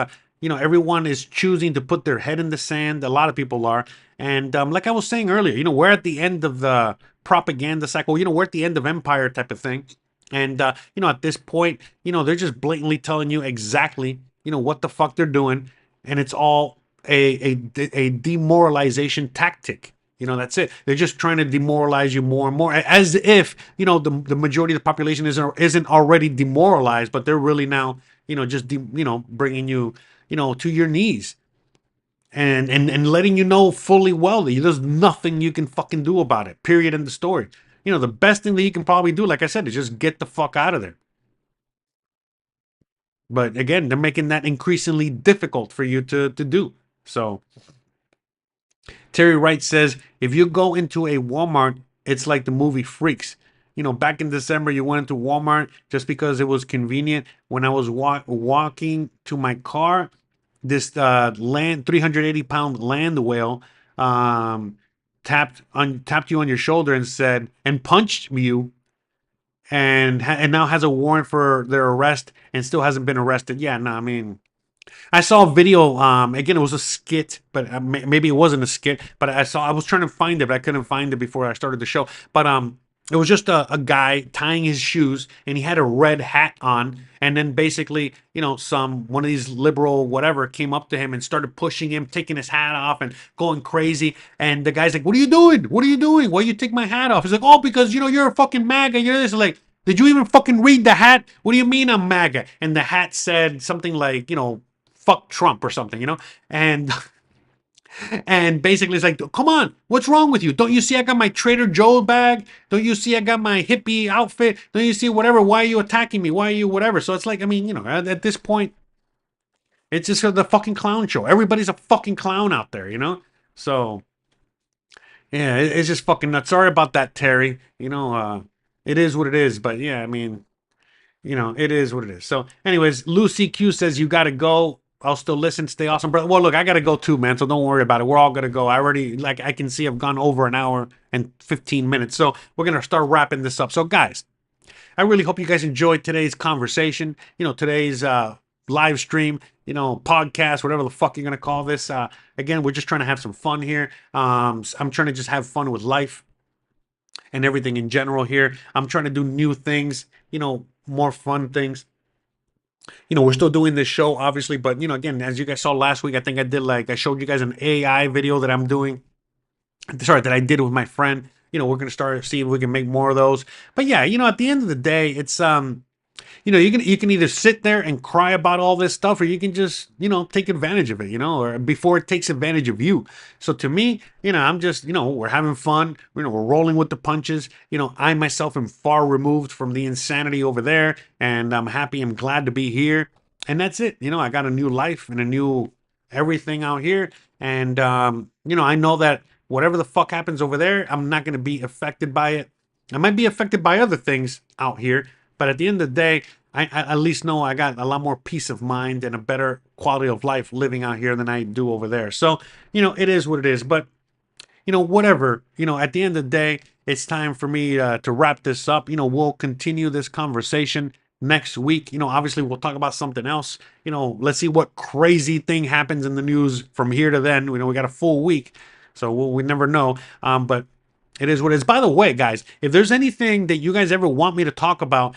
everyone is choosing to put their head in the sand. A lot of people are. And like I was saying earlier, we're at the end of the propaganda cycle. We're at the end of empire type of thing. And, at this point, they're just blatantly telling you exactly, what the fuck they're doing. And it's all a demoralization tactic. You know, that's it. They're just trying to demoralize you more and more, as if, you know, the majority of the population isn't already demoralized, but they're really now, you know, just bringing you, you know, to your knees, and letting you know fully well that there's nothing you can fucking do about it. Period. In the story. You know, the best thing that you can probably do, like I said, is just get the fuck out of there. But again, they're making that increasingly difficult for you to do. So Terry Wright says, if you go into a Walmart, it's like the movie Freaks. You know, back in December, you went into Walmart just because it was convenient. When I was walking to my car, this 380-pound land whale tapped you on your shoulder and said, and punched you, and now has a warrant for their arrest and still hasn't been arrested. Yeah, no, I mean, I saw a video. Again, it was a skit, but maybe it wasn't a skit. But I was trying to find it, but I couldn't find it before I started the show. But it was just a guy tying his shoes, and he had a red hat on. And then basically, you know, one of these liberal whatever came up to him and started pushing him, taking his hat off and going crazy. And the guy's like, "What are you doing? What are you doing? Why you take my hat off?" He's like, "Oh, because, you know, you're a fucking MAGA. You're this." Like, did you even fucking read the hat? What do you mean I'm MAGA? And the hat said something like, you know, fuck Trump or something, you know? And and basically it's like, come on, what's wrong with you? Don't you see I got my Trader Joe bag? Don't you see I got my hippie outfit? Don't you see whatever? Why are you attacking me? Why are you whatever? So it's like, I mean, you know, at this point, it's just the fucking clown show. Everybody's a fucking clown out there, you know? So, yeah, it's just fucking nuts. Sorry about that, Terry. You know, it is what it is. But yeah, I mean, you know, it is what it is. So anyways, Lucy Q says, you got to go. I'll still listen. Stay awesome, brother. Well, look, I got to go too, man. So don't worry about it. We're all going to go. I already, like, I can see I've gone over an hour and 15 minutes. So we're going to start wrapping this up. So guys, I really hope you guys enjoyed today's conversation. You know, today's live stream, you know, podcast, whatever the fuck you're going to call this. Again, we're just trying to have some fun here. I'm trying to just have fun with life and everything in general here. I'm trying to do new things, you know, more fun things. You know, we're still doing this show, obviously, but, you know, again, as you guys saw last week, I think I showed you guys an AI video that I'm doing. Sorry, that I did with my friend. You know, we're going to start seeing if we can make more of those. But yeah, you know, at the end of the day, it's, you know, you can either sit there and cry about all this stuff, or you can just, you know, take advantage of it, you know, or before it takes advantage of you. So to me, you know, I'm just, you know, we're having fun, you know, we're rolling with the punches. You know, I myself am far removed from the insanity over there, and I'm happy, I'm glad to be here. And that's it. You know, I got a new life and a new everything out here. And, you know, I know that whatever the fuck happens over there, I'm not going to be affected by it. I might be affected by other things out here, but at the end of the day, I at least know I got a lot more peace of mind and a better quality of life living out here than I do over there. So, you know, it is what it is. But, you know, whatever, you know, at the end of the day, it's time for me to wrap this up. You know, we'll continue this conversation next week. You know, obviously we'll talk about something else. You know, let's see what crazy thing happens in the news from here to then. You know, we got a full week, so we never know. But it is what it is. By the way, guys, if there's anything that you guys ever want me to talk about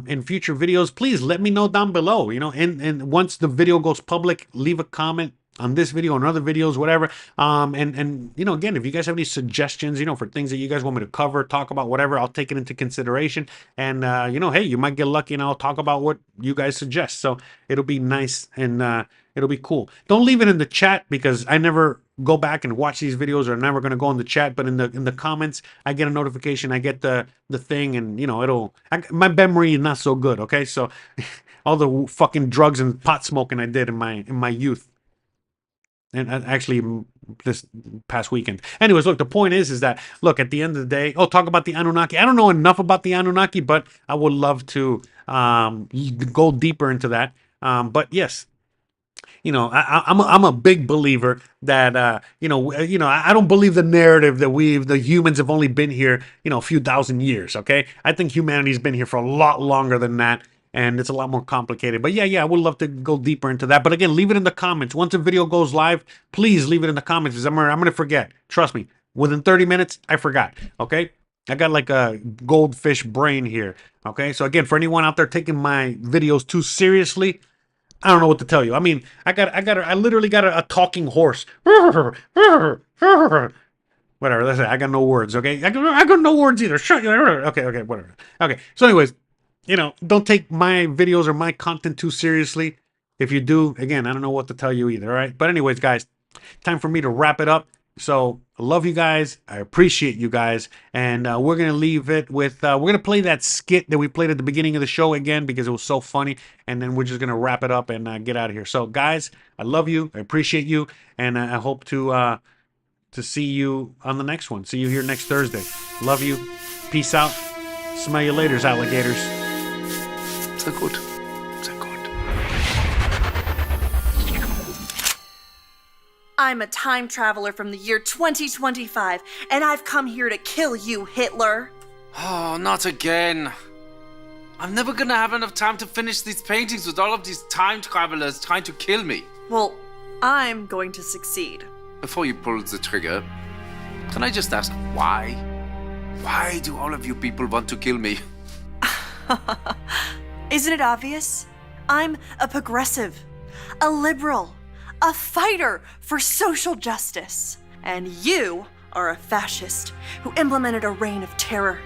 in future videos, please let me know down below. You know, and once the video goes public, leave a comment on this video and other videos, whatever. And you know, again, if you guys have any suggestions, you know, for things that you guys want me to cover, talk about, whatever, I'll take it into consideration. And you know, hey, you might get lucky and I'll talk about what you guys suggest. So it'll be nice and it'll be cool. Don't leave it in the chat, because I never go back and watch these videos, or I'm never going to go in the chat, but in the comments, I get a notification, I get the thing, and you know, my memory is not so good. Okay. So all the fucking drugs and pot smoking I did in my youth, and actually this past weekend. Anyways, look, the point is that, look, at the end of the day, talk about the Anunnaki. I don't know enough about the Anunnaki, but I would love to go deeper into that. But yes, you know, I'm a big believer that you know, I don't believe the narrative that the humans have only been here, you know, a few thousand years. Okay, I think humanity's been here for a lot longer than that, and it's a lot more complicated. But yeah, I would love to go deeper into that. But again, leave it in the comments. Once a video goes live, please leave it in the comments, because I'm gonna forget. Trust me, within 30 minutes, I forgot. Okay. I got like a goldfish brain here. Okay. So again, for anyone out there taking my videos too seriously, I don't know what to tell you. I mean, I literally got a talking horse. Whatever. That's it. I got no words. Okay. I got no words either. Shut you. Okay. Okay. Whatever. Okay. So, anyways, don't take my videos or my content too seriously. If you do, again, I don't know what to tell you either. All right. But anyways, guys, time for me to wrap it up. So I love you guys. I appreciate you guys. And we're going to leave it with, we're going to play that skit that we played at the beginning of the show again because it was so funny. And then we're just going to wrap it up and get out of here. So guys, I love you. I appreciate you. And I hope to see you on the next one. See you here next Thursday. Love you. Peace out. Smell you laters, alligators. So good. So good. I'm a time traveler from the year 2025, and I've come here to kill you, Hitler. Oh, not again. I'm never gonna have enough time to finish these paintings with all of these time travelers trying to kill me. Well, I'm going to succeed. Before you pull the trigger, can I just ask why? Why do all of you people want to kill me? Isn't it obvious? I'm a progressive, a liberal, a fighter for social justice. And you are a fascist who implemented a reign of terror.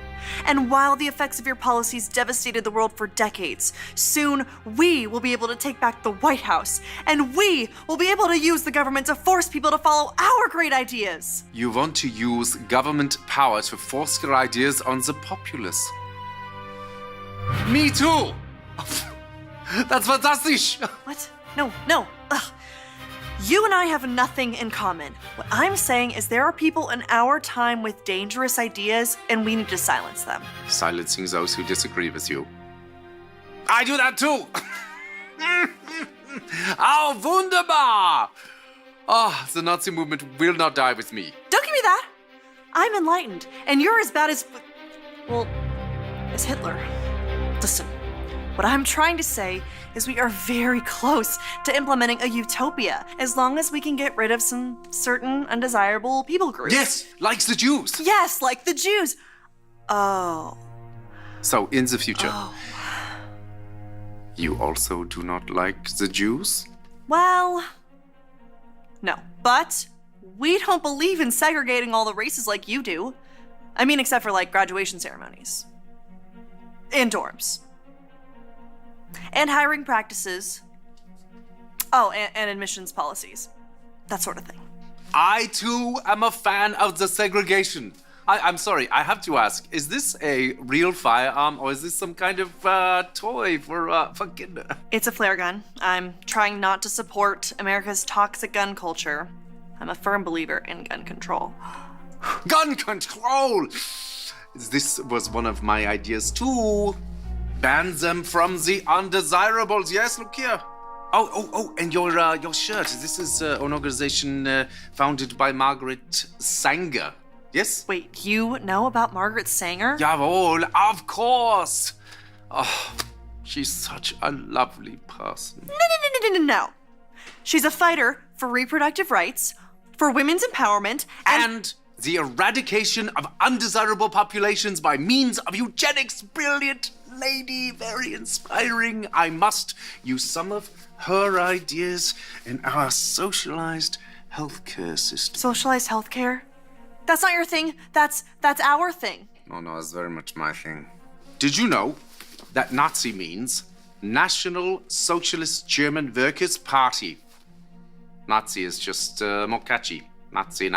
And while the effects of your policies devastated the world for decades, soon we will be able to take back the White House, and we will be able to use the government to force people to follow our great ideas. You want to use government power to force your ideas on the populace. Me too! That's fantastic! What? No. Ugh. You and I have nothing in common. What I'm saying is there are people in our time with dangerous ideas, and we need to silence them. Silencing those who disagree with you. I do that too! Oh, wunderbar! Oh, the Nazi movement will not die with me. Don't give me that! I'm enlightened, and you're as bad as... well, as Hitler. Listen, what I'm trying to say is we are very close to implementing a utopia, as long as we can get rid of some certain undesirable people groups. Yes, like the Jews. Yes, like the Jews. Oh. So, in the future, Oh. you also do not like the Jews? Well, no. But we don't believe in segregating all the races like you do. I mean, except for like graduation ceremonies. And dorms. And hiring practices. Oh, and admissions policies. That sort of thing. I too am a fan of the segregation. I'm sorry, I have to ask, is this a real firearm or is this some kind of toy for kinder? It's a flare gun. I'm trying not to support America's toxic gun culture. I'm a firm believer in gun control. Gun control! This was one of my ideas too. Ban them from the undesirables. Yes, look here. Oh, and your shirt. This is an organization founded by Margaret Sanger. Yes? Wait, you know about Margaret Sanger? Jawohl, of course. Oh, she's such a lovely person. No. She's a fighter for reproductive rights, for women's empowerment, and the eradication of undesirable populations by means of eugenics. Brilliant lady, very inspiring. I must use some of her ideas in our socialized healthcare system. Socialized healthcare? That's not your thing. That's our thing. No, it's very much my thing. Did you know that Nazi means National Socialist German Workers' Party? Nazi is just more catchy. Nazi.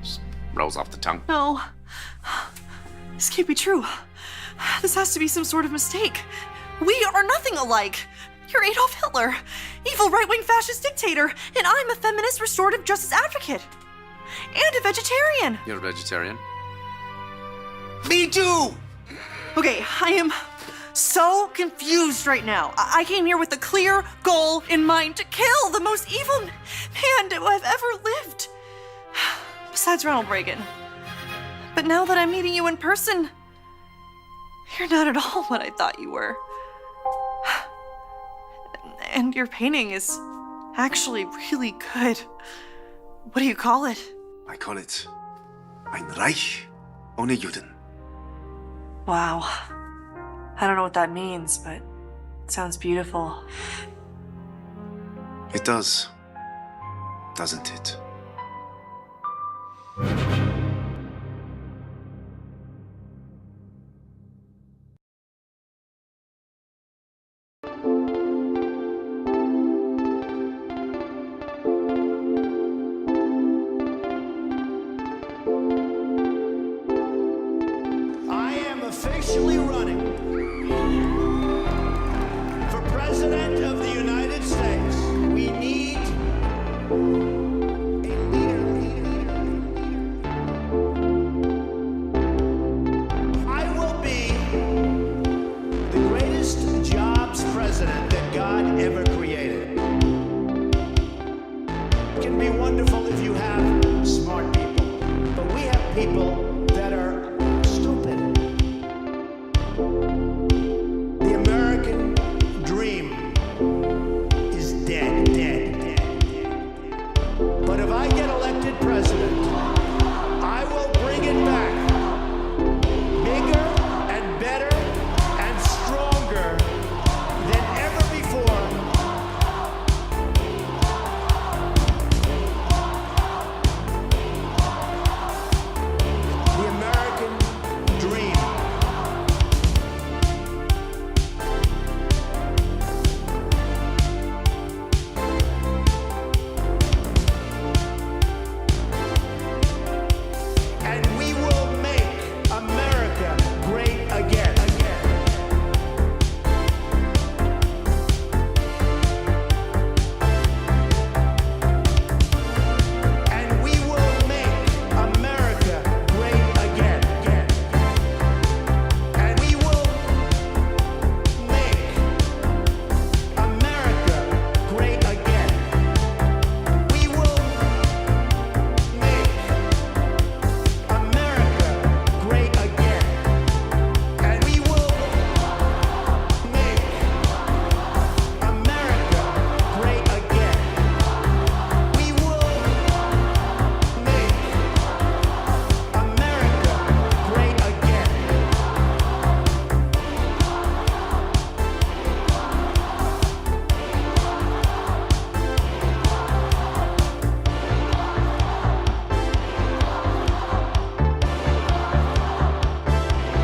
Just rolls off the tongue. No. This can't be true. This has to be some sort of mistake. We are nothing alike. You're Adolf Hitler, evil right-wing fascist dictator, and I'm a feminist restorative justice advocate. And a vegetarian. You're a vegetarian? Me too! Okay, I am so confused right now. I came here with a clear goal in mind to kill the most evil man who I've ever lived. Besides Ronald Reagan. But now that I'm meeting you in person, you're not at all what I thought you were. And your painting is actually really good. What do you call it? I call it Ein Reich ohne Juden. Wow. I don't know what that means, but it sounds beautiful. It does, doesn't it? I am officially running for President of the United States. We need a leader. I will be the greatest jobs president that God ever created. It can be wonderful if you have smart people, but we have people that are stupid. The American dream is dead. But if I get elected president, I will bring it back bigger and better and stronger than ever before. The American dream. And we will make America great again. And we will make America great again. And we will make America great again. We will make America great again. And we will make America great again. We will make America great again.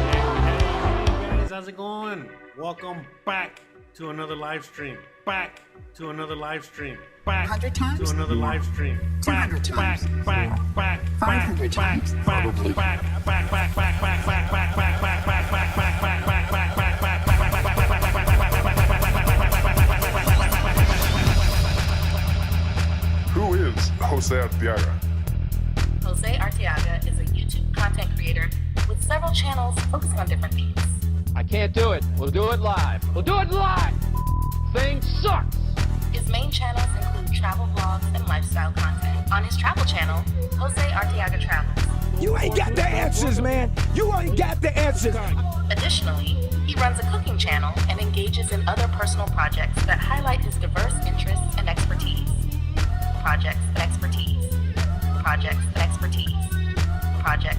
Hey guys, how's it going? Welcome back to another live stream. Back to another live stream. Back 100 times? to another live stream. 200 times? 500 times? Probably. Who is Jose Arteaga? Jose Arteaga is a YouTube content creator with several channels focusing on different themes. I can't do it. We'll do it live. We'll do it live. Thing sucks. His main channels include travel vlogs and lifestyle content. On his travel channel, Jose Arteaga Travels. You ain't got the answers, man. You ain't got the answers. Additionally, he runs a cooking channel and engages in other personal projects that highlight his diverse interests and expertise. Projects and expertise. Projects and expertise. Projects.